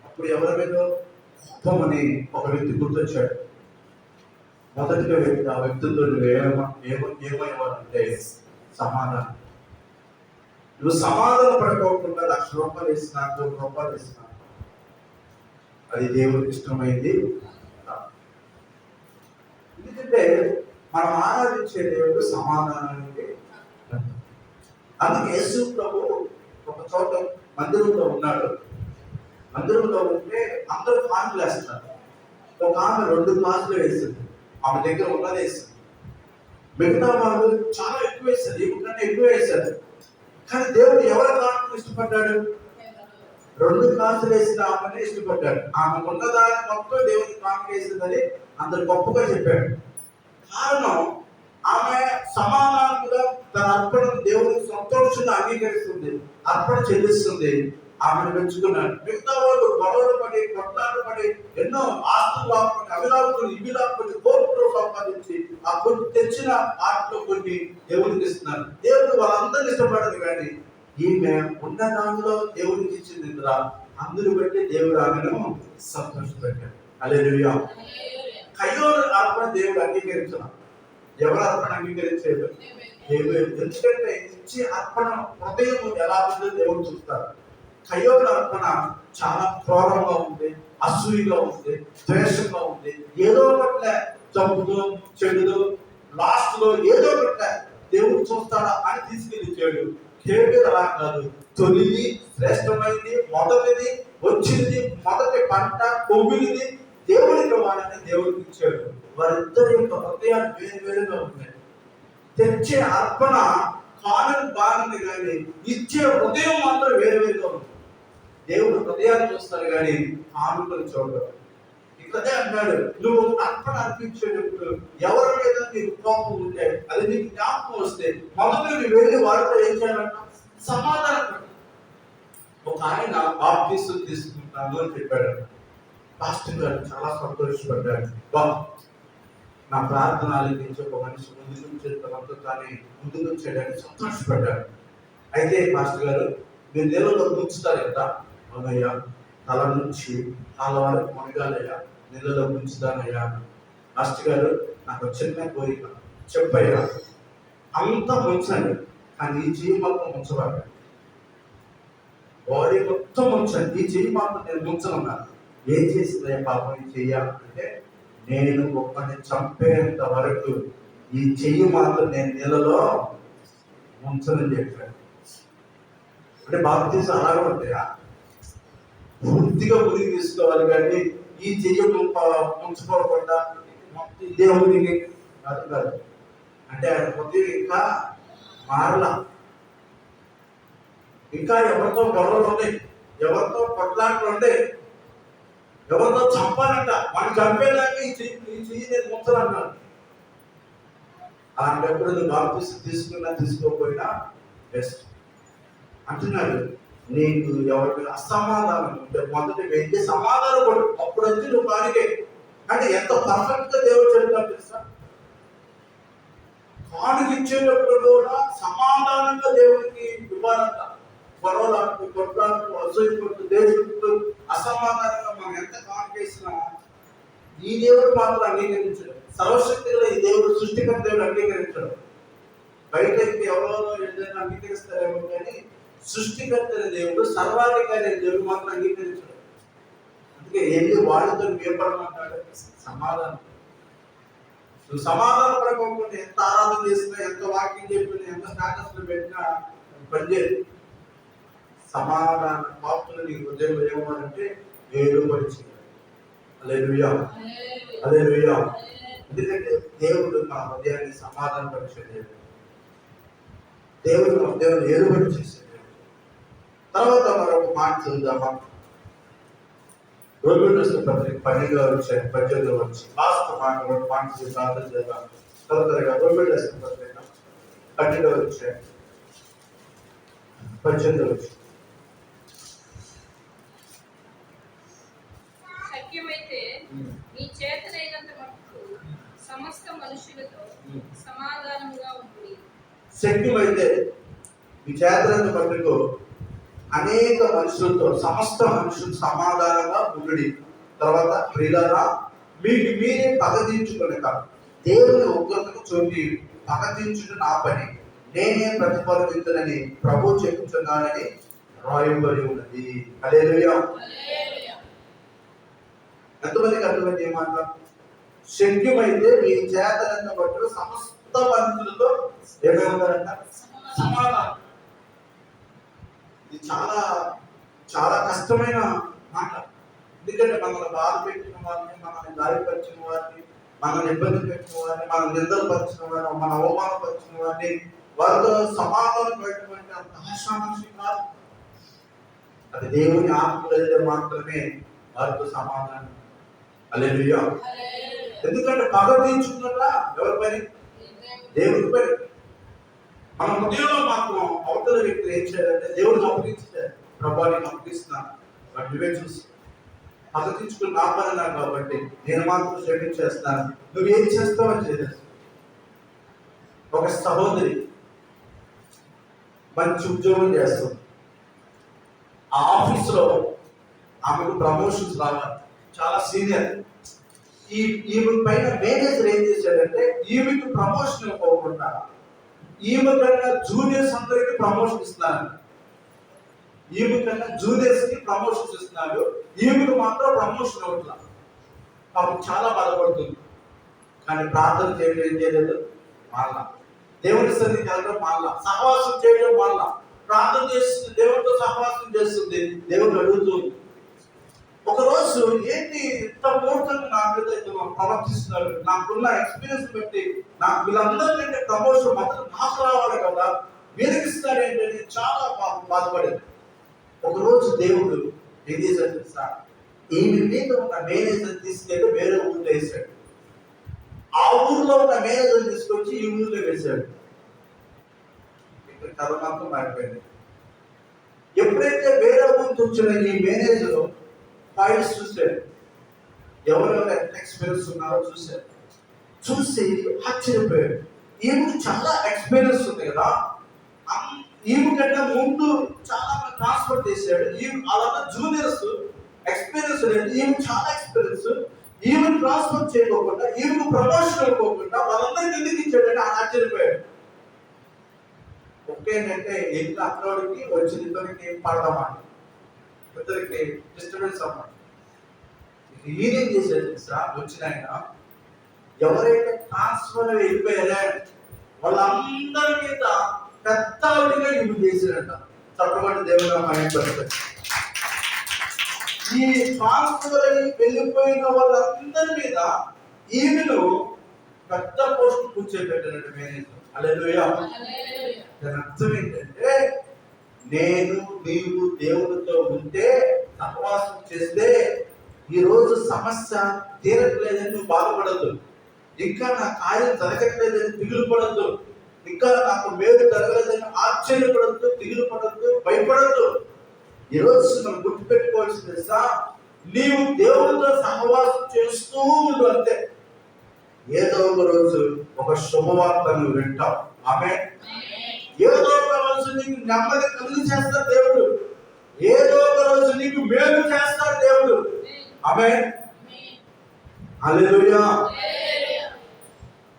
అప్పుడు ఎవరి మీద కోపమని ఒక వ్యక్తి గుర్తొచ్చాడు. మొదటిగా వ్యక్తి ఆ వ్యక్తితో ఏమయ్యేవారంటే సమాధానం. నువ్వు సమాధాన పడుకోకుండా 1,00,000 రూపాయలు ఇస్తున్నా, 1,00,00,000 రూపాయలు ఇస్తున్నా, అది దేవుడికి ఇష్టమైంది. ఎందుకంటే మనం ఆరాధించే దేవుడు సమాధానానికి. అందుకే యేసు ప్రభు ఒక చోట మందిరంలో ఉన్నాడు. మందిరంలో ఉంటే అందరూ కానుకలు వేస్తున్నారు. ఒక ఆమె 2 గ్లాసులు వేసింది, ఆమె దగ్గర ఉన్నది వేసింది. మిగతా వాళ్ళు చాలా ఎక్కువ వేస్తారు, ఎందుకంటే ఎక్కువ వేశారు. కానీ దేవుడు ఎవరి కానుకలు ఇష్టపడ్డాడు? 2 గ్లాసులు వేసిన ఆమెనే ఇష్టపడ్డాడు. ఆమె ఉన్నదాన్ని మొత్తం దేవుడికి కానుక వేసిందని అందరు గొప్పగా చెప్పాడు. కారణం, ఆమె సమాధానంగా తన అర్పణ దేవుడికి సంతోషంగా అంగీకరిస్తుంది, అర్పణ చెల్లిస్తుంది. ఆమెను మెచ్చుకున్నాడు. మిగతా వాళ్ళు గొడవలు పడి, కొట్లాటలు పడి, ఎన్నో ఆస్తులు లాక్కుని, అవి లాక్కుని, ఇవి లాక్కుని, కోర్టులో సంపాదించి ఆ కొన్ని తెచ్చిన ఆటలో కొన్ని దేవుడికి ఇస్తున్నారు. దేవుడు వాళ్ళందరినీ ఇష్టపడదు. కానీ ఈమె ఉన్న దానిలో దేవుడికి ఇచ్చింది ఇందులో, అందుని బట్టి దేవుడు ఆమెను సంతోషపెట్టాడు. హల్లెలూయా. కయ్యోను అర్పణ దేవుడు అంగీకరించాడు. ఎవరు అర్పణ అంగీకరించేది? ఎందుకంటే ఇచ్చే అర్పణ హృదయం ఎలా ఉందో దేవుడు చూస్తారు. కయ్యోను అర్పణ చాలా క్రూరంగా ఉంది, అసూయగా ఉంది, ద్వేషంగా ఉంది. ఏదో ఒకట్లే చంపుతో చెడుదో లాస్ట్ లో ఏదో ఒకట్లే దేవుడు చూస్తాడా అని తీసుకెళ్ళిచ్చాడు. కేవలం అలా కాదు, తొలిది శ్రేష్టమైనది, మొదటిది వచ్చింది, మొదటి పంట కొవ్విలిది దేవుడికి ఇవ్వాలని దేవుడికి ఇచ్చాడు. వారిద్దరి యొక్క హృదయాలు వేరువేరుగా ఉన్నాయి. తెచ్చే అర్పణ కానుక బాగుంది, కానీ ఇచ్చే హృదయం మాత్రం వేరువేరుగా ఉంది. దేవుడు హృదయాన్ని చూస్తారు, కానీ కానుకలు చూడరు. ఇక్కడే అన్నాడు, నువ్వు అర్పణ అర్పించేటప్పుడు ఎవరి మీద నీకు కోపం ఉంటే, అది నీకు జ్ఞాపకం వస్తే మొదట నువ్వు వెళ్ళి వారితో ఏం చేయాలంట? సమాధానం. ఒక ఆయన బాప్టిజం తీసుకుంటాను అని చెప్పాడు. పాస్టర్ గారు చాలా సంతోషపడ్డాడు. నా ప్రార్థన ఆలకించి ఒక మనిషి ముందుకు వచ్చేయడానికి సంతోషపడ్డాడు. అయితే పాస్టర్ గారు, మీరు నీళ్ళలో ముంచుతారు కదా? అవునయ్యా, తల నుంచి కాళ్ళ వరకు మునగాలయ్యా, నీళ్ళలో ముంచుతానయ్యా. పాస్టర్ గారు, నాకు చిన్న కోరిక, చెప్పయ్యా, అంతా ముంచండి, కానీ ఈ జీవితం ముంచబాక. బాడీ మొత్తం ఉంచాను, ఈ చెయ్యి మాత్రం నేను ఉంచనున్నాను. ఏం చేసిందే పాపం ఈ చెయ్య అంటే, నేను ఒక్కడిని చంపేంత వరకు ఈ చెయ్యి మాత్రం నేను నీళ్ళలో ఉంచనని చెప్పాడు. అంటే బాప్తీసం అలాగే ఉంటాయా? పూర్తిగా ఉనికి తీసుకోవాలి, కానీ ఈ చెయ్యి ఉంచుకోకుండా దేవుడికి కాదు కాదు అంటే ఆయన కొద్దిగా ఇంకా మారలా. ఇంకా ఎవరితో గొడవలు ఉన్నాయి, ఎవరితో కొట్లాటలు ఉన్నాయి, ఎవరితో చంపాలంట. మనం చంపేదాకా ఈ చెయ్యి నేను ముంచాలన్నాడు. అలాంటప్పుడు నువ్వు బాప్తీసం తీసుకున్నా తీసుకోకపోయినా బెస్ట్ అంటున్నాడు. నీకు ఎవరికి అసమాధానం ఉంటే మొదటి వెళ్ళి సమాధానం పడు, అప్పుడు వచ్చి నువ్వు కానికే. అంటే ఎంత పర్ఫెక్ట్ గా దేవుడు చెప్తాడు తెలుసా? కానుక ఇచ్చేటప్పుడు కూడా సమాధానంగా దేవుడికి ఇవ్వాలంట. గొడవలాంటి కొట్లాంటి అసూయపడుతూ దేవుడితో అసమాధానంగా మనం ఎంత కానుక ఇచ్చినా ఈ దేవుడు మాత్రం అంగీకరించడు. సర్వశక్తి గల ఈ దేవుడు, సృష్టికర్త దేవుడు అంగీకరించడు. బయట ఎవరెవరో ఏదైనా అంగీకరిస్తారేమో కానీ సృష్టికర్త దేవుడు, సర్వాధికారి దేవుడు మాత్రం అంగీకరించడు. అందుకే వెళ్ళి వాళ్ళతో వేపడమంటాడు సమాధానం. నువ్వు సమాధానం పడకపోతే ఎంత ఆరాధన చేసినా, ఎంత వాక్యం చెప్పినా, ఎంత స్టాటస్లు పెట్టినా పనిచేయదు. సమాధాన పాత్రలు నీ హృదయంలో ఏమన్నారంటే వేరుపరిచింది. హల్లెలూయా, హల్లెలూయా. ఎందుకంటే దేవుడు మన హృదయాన్ని సమాధాన పరిచే దేవుడు. దేవుడు మన హృదయాన్ని ఏరుపడి చేసే దేవుడు. తర్వాత మరొక మాట చూద్దామా? రోమియోల పత్రిక 12వ అధ్యాయం 18వ వచనం. లాస్ట్ మాట ప్రార్థన చేద్దాం. త్వరగా రోమియోల పత్రిక 12వ అధ్యాయం 18వ వచనం. శక్యమైతే మీ చేతనైనంత మట్టుకు సమస్త మనుషులతో సమాధానముగా ఉంటుంది. శక్యమైతే మీ చేతనైనంత మట్టుకు అనేక మనుషులతో, సమస్త మనుషులు సమాధానంగా ఉండుడి. తర్వాత ప్రియులారా, మీకు మీరే పగదించుకొనక దేవుని ఉగ్రతకు చొంగి పగదించుట నా పని, నేనే ప్రతిఫలించునని ప్రభు చెప్పుచున్నానని రాయబడి ఉన్నది. హల్లెలూయా. ఎంతమందికి అర్థమైంది ఏమాట? శక్యమైతే మీ చేతనంత బట్టి సమస్త మనుషులతో ఏమవుతారంట? సమాధానం. ఇది చాలా చాలా కష్టమైన మాట. ఎందుకంటే మనల్ని బాధ పెట్టిన వారిని, మనల్ని గాయపరిచిన వారిని, మనల్ని ఇబ్బంది పెట్టిన వారిని, మన నిందలు పరిచిన వారిని, మన అవమానపరిచిన వారిని, వారితో సమాధానం పెట్టడం అంత ఆశాంశం కాదు. అది దేవుని ఆత్మలో మాత్రమే వారితో సమాధానం. హల్లెలూయా. ఎందుకంటే పగ తీర్చుకున్నట్లా ఎవరి పని? దేవుడి పని. మన హృదయంలో మాత్రం అవతల వ్యక్తులు ఏం చేయాలంటే దేవుడిని అప్పగించారు. ప్రభా నేను అప్పగిస్తున్నాను, బట్ నువ్వే చూసి పగతించుకుని నా పని నాకు కాబట్టి నేను మాత్రం క్షమించేస్తాను, నువ్వేం చేస్తావని చేసేస్తాను. ఒక సహోదరి మంచి ఉద్యోగం చేస్తుంది. ఆ ఆఫీస్లో ఆమెకు ప్రమోషన్స్ రావాలి, చాలా సీనియర్. ఈమె పైన మేనేజర్ ఏం చేశాడంటే ఈమెకు ప్రమోషన్ ఇవ్వకుండా ఈమె కన్నా జూనియర్స్ అందరికి ప్రమోషన్ ఇస్తున్నాడు. ఈమె కన్నా జూనియర్స్ కి ప్రమోషన్ ఇస్తున్నాడు, ఈమెకు మాత్రం ప్రమోషన్ అవుతున్నా. పాపం చాలా బాధపడుతుంది. కానీ ప్రార్థన చేయడం ఏం చేయలేదు, మాల దేవుని సన్నిధికి వెళ్ళడం మాల, సహవాసం చేయడం మాల, ప్రార్థన చేస్తుంది, దేవుడితో సహవాసం చేస్తుంది. దేవుడు అడుగుతుంది. ఒకరోజు ఏంటి ఇంత మూర్ఖంగా నా మీద ప్రవర్తిస్తున్నారు, నాకున్న ఎక్స్పీరియన్స్ బట్టి నాకు వీళ్ళందరికంటే ప్రమోషన్ మొదలు నాకు రావాలి కదా, వీరికి ఇస్తారు ఏంటని చాలా బాధపడేది. ఒకరోజు దేవుడు ఏం చేశాడు సార్, ఈమె మీద ఉన్న మేనేజర్ తీసుకెళ్ళి వేరే ఊళ్ళో వేసాడు. ఆ ఊర్లో ఉన్న మేనేజర్ తీసుకొచ్చి ఈ ఊళ్ళో వేశాడు. ఇక్కడ కథ మాత్రం మారిపోయింది. ఎప్పుడైతే వేరే ఊరికి వచ్చిన ఈ మేనేజర్ ఫైల్స్ చూశాడు, ఎవరెవరు ఎక్స్పీరియన్స్ ఉన్నారో చూశాడు. చూసి ఆశ్చర్యపోయాడు. ఈమెకు చాలా ఎక్స్పీరియన్స్ ఉంది కదా, ఈమె కంటే ముందు చాలా ట్రాన్స్ఫర్ చేశాడు. ఈమె అలా జూనియర్స్ ఎక్స్పీరియన్స్ లేదు, ఈమె చాలా ఎక్స్పీరియన్స్. ఈమె ట్రాన్స్ఫర్ చేయకోకుండా, ఈమెకు ప్రమోషన్ ఇవ్వకుండా వాళ్ళందరికీ ఎందుకు ఇచ్చాడని ఆశ్చర్యపోయాడు. ఒకటేంటంటే ఎన్ని అక్కడికి వచ్చిన ఇద్దరికి ఏం పడదామని ఇద్దరికి డిస్టర్బెన్స్ అన్నమాట. ఈయనేం చేశాడు తెలుసా? వచ్చిన ఆయన ఎవరైతే ట్రాన్స్ఫర్ వెళ్ళిపోయారో వాళ్ళందరి మీద పెద్ద ఆవిడిగా ఇవి చేశారంట. చట్టబడి దేవుడు మైండ్ ఈ ట్రాన్స్ఫర్ అయ్యి వెళ్ళిపోయిన వాళ్ళందరి మీద ఈమెను పెద్ద పోస్ట్ కూర్చోబెట్టారంట మేనేజర్. హల్లెలూయా. దాని అర్థం ఏంటంటే నేను నీవు దేవుడితో ఉంటే సహవాసం చేస్తే ఈ రోజు సమస్య తీరట్లేదని నువ్వు బాధపడద్దు, ఇంకా నా కార్యం జరగట్లేదని దిగులు పడద్దు, ఇంకా నాకు మేలు జరగలేదని ఆశ్చర్యపడద్దు, దిగులు పడద్దు, భయపడద్దు. ఈ రోజు మనం గుర్తుపెట్టుకోవాల్సింది తెలుసా? నీవు దేవుడితో సహవాసం చేస్తూ ఉండు అంతే. ఏదో ఒక రోజు ఒక శుభవార్త నువ్వు వింటావు. ఆమేన్. ఏదో ఒక రోజు నీకు నెమ్మది కలుగు చేస్తాడు దేవుడు. ఏదో ఒక రోజు నీకు మేలు చేస్తాడు దేవుడు. ఆమేన్. హల్లెలూయా.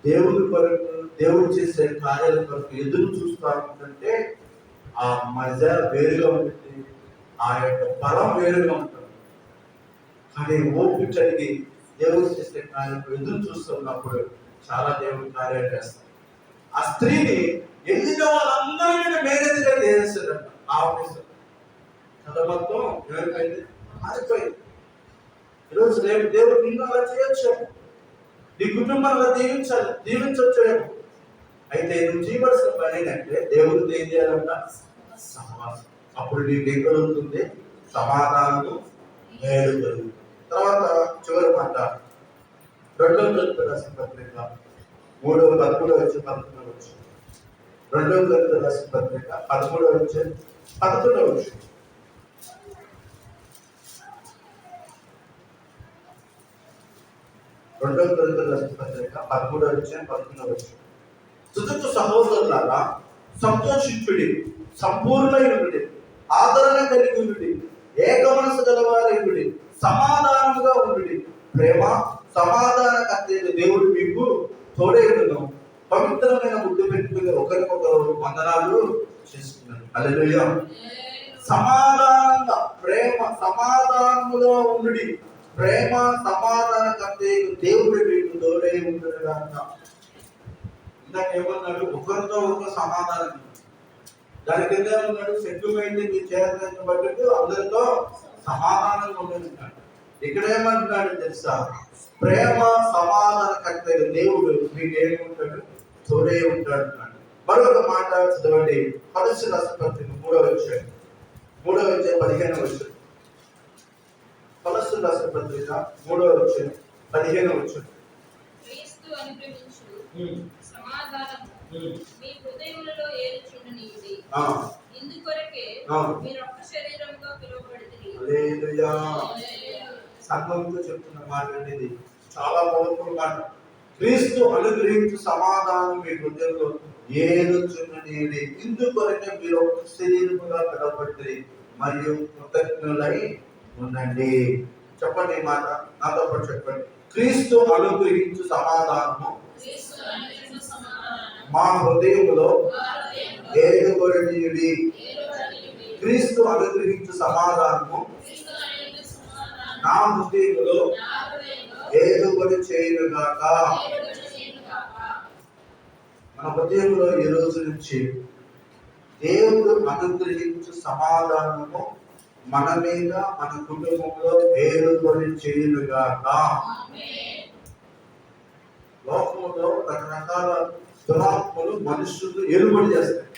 దేవుడి కొరకు, దేవుడు చేసే కార్యాల కొరకు ఎదురు చూస్తా ఉంటుంటే ఆ మజా వేరుగా ఉంటుంది, ఆ యొక్క బలం వేరుగా ఉంటుంది. కానీ ఓపికడికి దేవుడు చేసే కార్యాలకు ఎదురు చూస్తున్నప్పుడు చాలా దేవుడి కార్యాలు చేస్తాడు. ఆ స్త్రీని ఎదిగిన వాళ్ళందరి మీద మేనేజ్గా చేసేస్తాడంట ఆ ఆఫీసర్. చదవతో ఎవరికైంది మారిపోయింది. ఈరోజు రేపు దేవుడు నిన్ను అలా చేయొచ్చు, నీ కుటుంబాన్ని దీవించవచ్చు. అయితే నువ్వు చేయవలసిన పని ఏంటంటే దేవుడు ఏం చేయాలంట? సహవాసం. అప్పుడు నీకు ఏం కలుగుతుంది? సమాధానము, మేలు కలుగుతుంది. తర్వాత చివరి మాట 2వ కొరింథీయులకు రాసిన పత్రిక 3:13-11. 2వ కొరింథీయులకు రాసిన పత్రిక 13:11. 2వ కొరింథీయులకు రాసిన పత్రిక 13:11. తుదకు సహోదరులారా, సంతోషించుడి, సంపూర్ణయుడి, ఆదరణ కలిగి ఉండి, ఏక మనసు గలవారైనడి, సమాధానముగా ఉండి, ప్రేమ సమాధాన కర్తైన దేవుడు మీకు తోడేయుడును. పవిత్రమైన ముద్దు పెట్టుకుని ఒకరికొకరు వందనాలు చేసుకున్నారు. హల్లెలూయా. సమాధానంగా, ప్రేమ సమాధానములో ఉండి, ప్రేమ సమాధాన కర్తైన దేవుడు మీకు తోడే ఉంటాడు అంట. ఇందాక ఏమన్నాడు? ఒకరితో ఒకరు సమాధానం. దాని కింద ఏమన్నాడు? సెటిల్మెంట్ మీ చేయాలని బట్టి అందరితో సమాధానంగా ఉండేది. ఇక్కడ ఏమంటున్నాడు తెలుసా? ప్రేమ సమాధాన కర్తైన దేవుడు మీకు ఏముంటాడు? తోడే ఉంటాడు అన్నాడు. మరొక మాట చదవండి. కొలస్సీయులకు రాసిన పత్రిక 3వ అధ్యాయం 15వ. కొలస్సీయులకు రాసిన పత్రిక 3వ అధ్యాయం 15వ. క్రీస్తు అనుగ్రహించు సమాధానము మీ హృదయములలో ఏలుచుండునియుడి. ఇందుకొరకే మీరు ఒక్క శరీరముగా పిలువబడితిరి. హల్లెలూయా. సంఘంతో చెప్తున్న మాట అనేది చాలా పవర్ఫుల్ మాట. క్రీస్తు అనుగ్రహించు సమాధానం మీ హృదయంలో ఏలుచుండునియుడి. ఇందుకొరకే మీరు ఒక్క శరీరముగా పిలువబడితిరి మరియు కృతజ్ఞులై ఉండండి. చెప్పండి మాట నాతో పాటు చెప్పండి. క్రీస్తు అనుగ్రహించు సమాధానము మా హృదయములో ఏలుబడియుడి. క్రీస్తు అనుగ్రహించు సమాధానము నా హృదయములో ఏలుబడి చేయునుగాక. మన హృదయంలో ఈ రోజు నుంచి దేవుడు అనుగ్రహించు సమాధానము మన మీద, మన కుటుంబంలో ఏలుబడి చేయునుగాక. లోకంలో రకరకాల దురాత్మలు మనుషులు ఏలుబడి చేస్తాయి.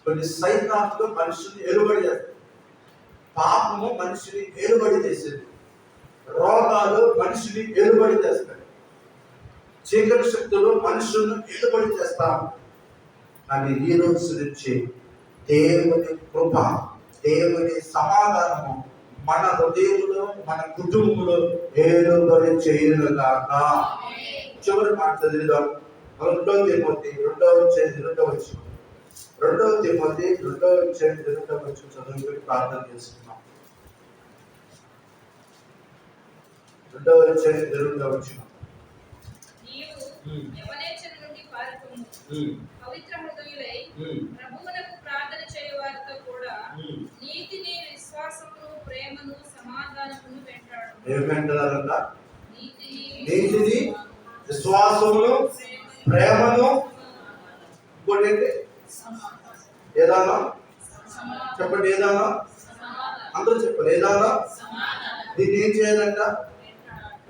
కొన్ని సైతాత్మలు మనుషులు ఏలుబడి చేస్తాయి. పాపము మనిషిని ఏలుబడి చేసేది. రోగాలు మనిషిని ఏలుబడి చేస్తాయి. చీకటి శక్తులు మనుషులను ఏలుబడి చేస్తాము. కానీ ఈ రోజు నుంచి దేవుని కృప, దేవుని సమాధానము మన హృదయంలో, మన కుటుంబంలో ఏలుబడి చేయునుగాక. చివరి మాట చదివిద్దాం. 2వ తిమోతి 2వ అధ్యాయం 2వ వచనం. 2వ తిమోతి 2వ అధ్యాయం 2వ వచనం చదువుకొని ప్రార్థన చేసుకున్నాం. 2వ అధ్యాయం 2వ వచనం. నీవు యవనేచ్ఛల నుండి పారిపోము. పవిత్ర హృదయులై ప్రభువునకు ప్రార్థన చేయు వారితో కూడా నీతిని, విశ్వాసము ఏమంటారంట? నీతిని, విశ్వాసమును, ప్రేమను, ఇంకోటి ఏంటి? ఏదానా? చెప్పండి, ఏదానా? అందరూ చెప్పండి, ఏదానా? దీన్ని ఏం చేయాలంట?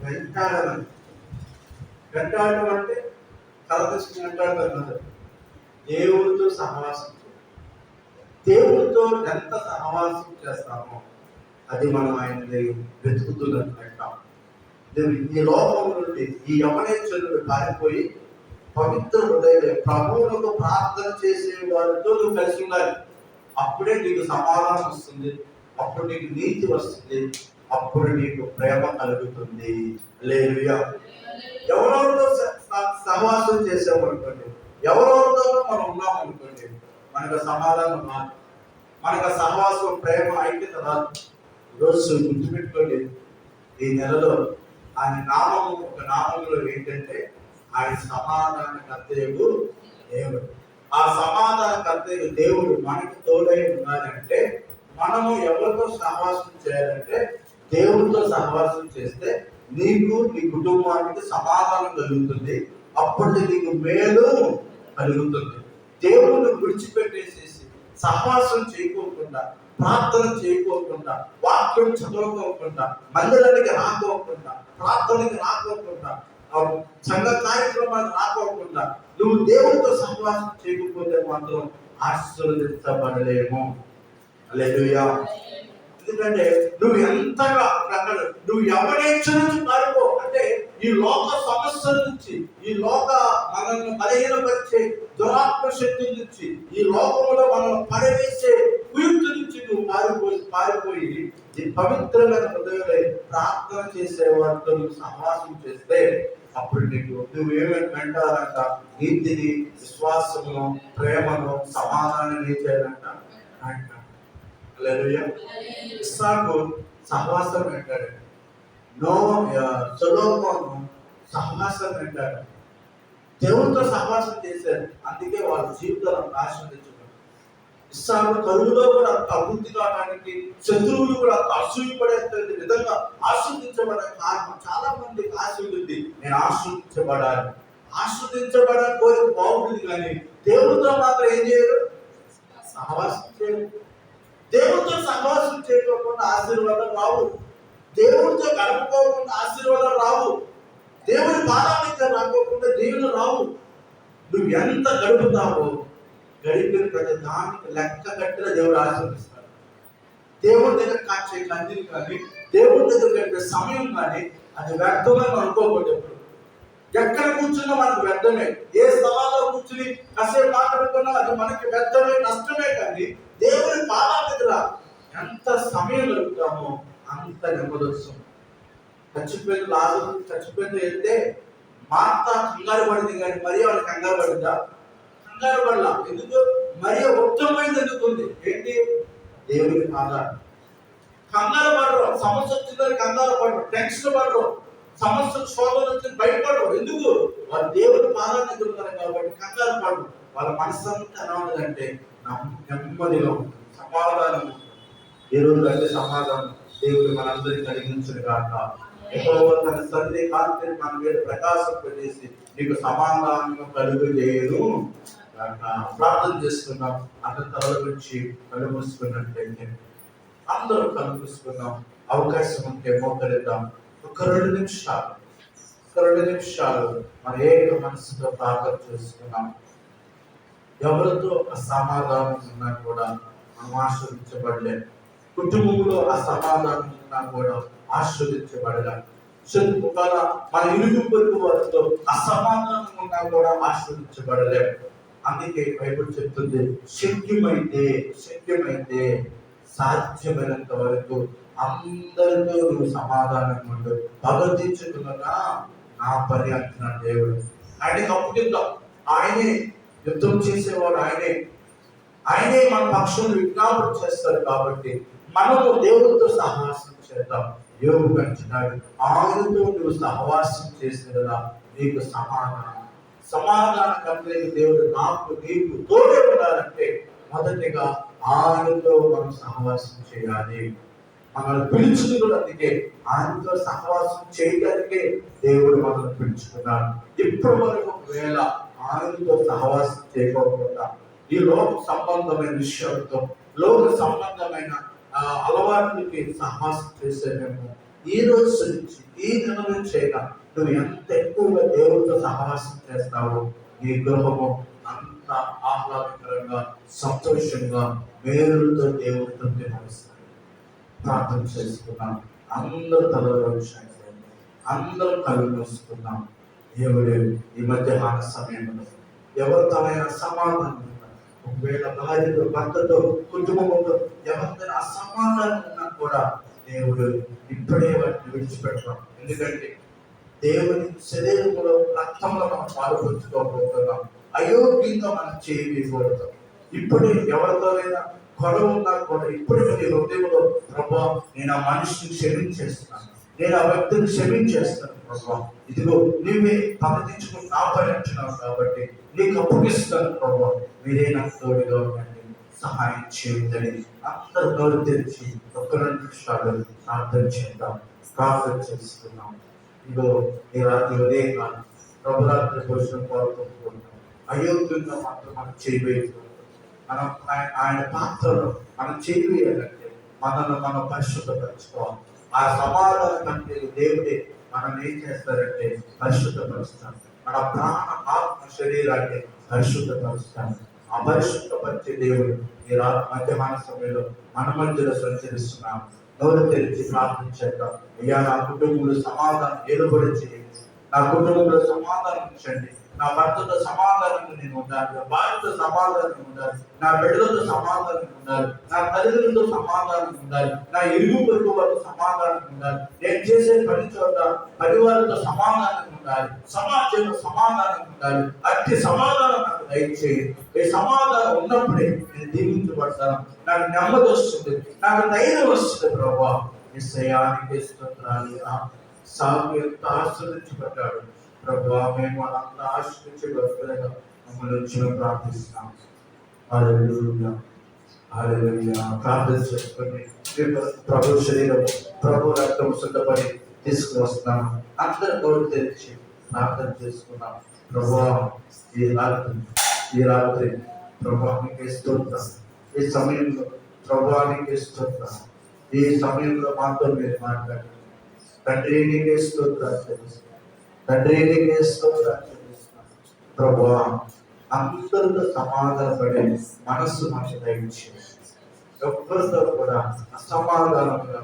వెంటాడాలంట. వెంటాడడం అంటే కళ తీసుకుని వెంటాడతారు. దేవుడితో సహవాసం చేయాలి. దేవుడితో ఎంత సహవాసం చేస్తామో అది మనం ఆయన్ని వెతుకుతున్నట్టు. ఈ లోకం నుండి ఈ యవనేశ్వరుడు పారిపోయి పవిత్ర హృదయ ప్రభువులకు ప్రార్థన చేసే వారితో నువ్వు కలిసి ఉండాలి. అప్పుడే నీకు సమాధానం వస్తుంది, అప్పుడు నీకు నీతి వస్తుంది, అప్పుడు నీకు ప్రేమ కలుగుతుంది. హల్లెలూయా. ఎవరెవరితో సహవాసం చేసామనుకోండి, ఎవరెవరితో మనం ఉన్నామనుకోండి, మనకు సమాధానం రాదు, మనకు సహవాసం, ప్రేమ ఐక్యత రాదు. ఈరోజు గుర్తుపెట్టుకోండి, ఈ నెలలో ఆయన నామము, ఒక నామంలో ఏంటంటే ఆయన సమాధానకర్తయు దేవుడు. ఆ సమాధానకర్తయు దేవుడు మనకు తోడై ఉన్నాడంటే మనము ఎవరితో సహవాసం చేయాలంటే దేవుడితో సహవాసం చేస్తే నీకు, నీ కుటుంబానికి సమాధానం కలుగుతుంది. అప్పుడు నీకు మేలు కలుగుతుంది. దేవుడిని విడిచిపెట్టేసేసి సహవాసం చేయకోకుండా, ప్రార్థన చేయకోకుండా, వాక్యం చదవకోకుండా, మందిరానికి రాకోకుండా, ప్రార్థనకి రాకోకుండా, సంఘ కార్యక్రమానికి రాకోకుండా నువ్వు దేవుడితో సహవాసం చేయకపోతే మాత్రం ఆశీర్వదించబడలేము. హల్లెలూయా. ఎందుకంటే నువ్వు ఎంతగా నువ్వు ఎవరేచ్ఛ నుంచి పారిపో అంటే ఈ లోక సమస్యల నుంచి, ఈ లోక మనల్ని బలహీనపరిచే దురాత్మ శక్తి నుంచి, ఈ లోకంలో మనల్ని పడవేసే కుయుక్తి నుంచి నువ్వు పారిపోయి ఈ పవిత్రమైన హృదయంలో ప్రార్థన చేసే వారితో నువ్వు సహవాసం చేస్తే అప్పుడు నీకు నువ్వేమేమి వెంటాలంట? నీతిని, విశ్వాసమును, ప్రేమను, సమాధానం ఏం చేయాలంట? అంట. హల్లెలూయా. ఇస్సాకు సహవాసం వెంటాడు, సొలొమోను సహవాసం వెంటాడు. దేవుడితో సహవాసం చేశారు, అందుకే వాళ్ళ జీవితాలను ఆశీర్వదించుకున్నారు. ఇస్సాకు కరువులో కూడా అంత అభివృద్ధి కావడానికి, శత్రువులు కూడా అంత అసూయపడే విధంగా ఆశీర్వదించబడే కారణం చాలా మందికి ఆశ ఉంటుంది, నేను ఆశీర్వదించబడాలి. ఆశీర్వదించబడాలి కోరిక బాగుంటుంది, కానీ దేవుడితో మాత్రం ఏం చేయరు? సహవాసం చేయరు. దేవుడితో సహవాసం చేయకుండా ఆశీర్వాదం రావు. దేవుడితో గడపకోకుండా ఆశీర్వాదం రావు. దేవుడి పాదాలకి రాకోకుండా దేవుడు రావు. నువ్వు ఎంత గడుపుతావో గడిపిన ప్రతి దానికి లెక్క కట్టిన దేవుడు ఆశీర్వదిస్తాడు. దేవుడి దగ్గర కాచే కందిని కానీ, దేవుడి దగ్గర గడిపే సమయం కానీ అది వ్యర్థమని అనుకోకూడదు. ఎక్కడ కూర్చున్నా మనకు వ్యర్థమే. ఏ స్థలాల్లో కూర్చుని కాసేపు మాట్లాడుకున్నా అది మనకి వ్యర్థమే, నష్టమే. కానీ దేవుడి పాదాల దగ్గర ఎంత సమయం గడుపుతామో అంత నెమ్మది వస్తుంది. చచ్చిపోయిన లాజరు చచ్చిపోయిన వెళ్తే మార్త కంగారు పడింది, కానీ మరియ వాళ్ళకి కంగారు పడిందా? కంగారు పడలా. ఎందుకు? మరియ ఉత్తమమైంది ఎందుకుంది? ఏంటి? దేవుడి పాదాలు. కంగారు పడరు, సమస్య వచ్చిందని కంగారు పడరు, టెన్షన్ పడరు, సమస్య శోధన వచ్చి బయటపడరు. ఎందుకు? వాళ్ళు దేవుడి పాదాలు దగ్గర ఉన్నారు కాబట్టి కంగారు పడరు. వాళ్ళ మనసు అంతా ఎలా ఉంటుందంటే నెమ్మదిగా ఉంటుంది, సమాధానం ఉంటుంది. ఏ రోజు అంటే సమాధానం దేవుడు మనందరికీ కలిగించును గాక. యెహోవా తన సన్నిధి కాంతిని మన మీద ప్రకాశింపజేసి నీకు సమాధానం కలుగజేయును గాక. ప్రార్థన చేసుకున్నాం. అందరి తల గురించి కళ్ళు మూసుకున్నట్లయితే అందరూ కళ్ళు మూసుకున్నాం. అవకాశం ఉంటే మోకరిద్దాం. ఒక 2 నిమిషాలు మన ఏక మనసుతో ప్రార్థన చేసుకున్నాం. ఎవరితో అసమాధానం ఉన్నా కూడా మనం ఆశీర్వదించబడలేదు. కుటుంబంలో అసమాధానం ఉన్నా కూడా ఆశీర్వదించబడలేదు. మన ఇరుగు పొరుగు వారితో అసమాధానం ఉన్నా కూడా ఆశీర్వదించబడలేదు. అందుకే బైబిల్ చెప్తుంది, శక్యమైతే సాధ్యమైనంత వరకు అందరితో నువ్వు సమాధానం ఉండు, భగవద్గీతగా నా పని అంటున్నాడు దేవుడు. ఆయనకి అప్పగిద్దాం. ఆయనే యుద్ధం చేసేవాడు, ఆయనే మన పక్షులు విజ్ఞాపన చేస్తారు. కాబట్టి మనము దేవుడితో సహవాసం చేద్దాం. యోగు కంటున్నాడు, ఆయనతో నువ్వు సహవాసం చేసేదా నీకు సమాధానం కలిగే దేవుడు నీకు తోడే ఉండాలంటే మొదటిగా ఆయనతో మనం సహవాసం చేయాలి. మనల్ని పిలుచుకుంది కూడా అందుకే. ఆయనతో సహవాసం చేయడానికే దేవుడు మనల్ని పిలుచుకున్నాడు. ఇప్పటి వరకు ఒకవేళ ఆయనతో సహవాసం చేయకపోకుండా ఈ లోక సంబంధమైన విషయాలతో, లోక సంబంధమైన అలవాట్లకి సహవాసం చేసేమేమో, ఈ రోజు నుంచి, ఈ దినం నుంచి అయినా నువ్వు ఎంత ఎక్కువగా దేవుడితో సహవాసం చేస్తావో నీ గృహము అంత ఆహ్లాదకరంగా, సంతోషంగా, మేలుతో దేవుడితో నడుస్తాడు. ప్రార్థన చేసుకున్నాం. అందరూ తలలో అందరూ కళ్ళు మూసుకున్నాం. దేవుడు ఈ మధ్యాహ్న సమయంలో ఎవరితోనైనా సమాధానం ఉన్నా, ఒకవేళ భార్యతో, భర్తతో, కుటుంబంతో ఎవరితోనైనా అసమాధానం ఉన్నా కూడా దేవుడు ఇప్పుడే వాటిని విడిచిపెట్టడం. ఎందుకంటే దేవుని శరీరంలో, రక్తంలో మనం పాల్పంచుకోకపోతున్నాం. అయోగ్యంగా మనం చేయకూడదు. ఇప్పుడే ఎవరితోనైనా గొడవ ఉన్నా కూడా ఇప్పుడే నీ హృదయంలో, ప్రభా నేను ఆ మనిషిని క్షమించేస్తున్నాను, నేను ఆ వ్యక్తిని క్షమించేస్తాను ప్రభా, ఇదిగో నీవే పగతించుకుని నా పని అంటున్నావు కాబట్టి నీకు అప్పగిస్తాను ప్రభా, మీరే నాకు తోడుగా ఉండండి, సహాయం చేయండి. అందరూ నోరు తెరిచి ఒక్క 2 నిమిషాలు ప్రార్థన చేద్దాం. ప్రార్థన చేస్తున్నాం. ఇదిగో ఈ రాత్రి ఉదయకాలం ప్రభురాత్రి భోజనం కోరుకుంటున్నాం. అయోగ్యంగా మాత్రం మనం చేయవేయకూడదు. మనం ఆయన పాత్రలో మనం చేయవేయాలంటే మనం పరిశుద్ధపరచుకోవాలి. ఆ సమాధానం కంటే దేవుడే మనం ఏం చేస్తారంటే పరిశుద్ధపరుస్తాం. మన ప్రాణ, ఆత్మ, శరీరాన్ని పరిశుద్ధపరుస్తాం. ఆ పరిశుద్ధపరిచే దేవుడు ఈ మధ్యాహ్న సమయంలో మన మధ్యలో సంచరిస్తున్నాం. నోరు తెరిచి ప్రార్థించేద్దాం. అయ్యా నా కుటుంబంలో సమాధానం ఏలుబడి చేయండి, నా కుటుంబంలో సమాధానం ఇచ్చండి, నా భర్తతో సమాధానంగా నేను ఉండాలి, నా భార్యతో సమాధానం ఉండాలి, నా బిడ్డలతో సమాధానం ఉండాలి, నా తల్లిదండ్రులతో సమాధానం ఉండాలి, నా ఇరుగు పొరుగు వారితో సమాధానం ఉండాలి, నేను చేసే పని చోట పరివారంతో సమాధానం ఉండాలి, సమాజంలో సమాధానం ఉండాలి. అట్టి సమాధానం నాకు దయచేయండి. ఈ సమాధానం ఉన్నప్పుడే నేను దీవించబడతాను, నాకు నెమ్మది వస్తుంది, నాకు ధైర్యం వస్తుంది. ప్రభా నిశ్చయానికి స్తోత్రాలు. సాగు ఎంత ఆశ్రయించబడ్డాడు ప్రభా, మేము అంత ఆశ్రయించబడుతున్నా మమ్మల్ని వచ్చి ప్రార్థిస్తున్నాం. హల్లెలూయా, హల్లెలూయా. ప్రార్థన చేసుకొని ప్రభు శరీరం, ప్రభు రక్తం శుద్ధపడి తీసుకువస్తున్నాం. అందరూ నోరు తెరిచి ప్రార్థన చేసుకున్నాం. ప్రభా ఈ రాత్రి ప్రభానికి స్తోత్రం. ఈ సమయంలో ప్రభానికి స్తోత్రం. ఈ సమయంలో మాతో మీరు మాట్లాడండి తండ్రి. నీకే స్తోత్రాలు చెల్లిస్తున్నాం తండ్రి, నీకే స్తోత్రాలు చెల్లిస్తున్నాం ప్రభా. అందరితో సమాధానపడే మనస్సు మాకు దయచేయండి. ఎవరితో కూడా అసమాధానంగా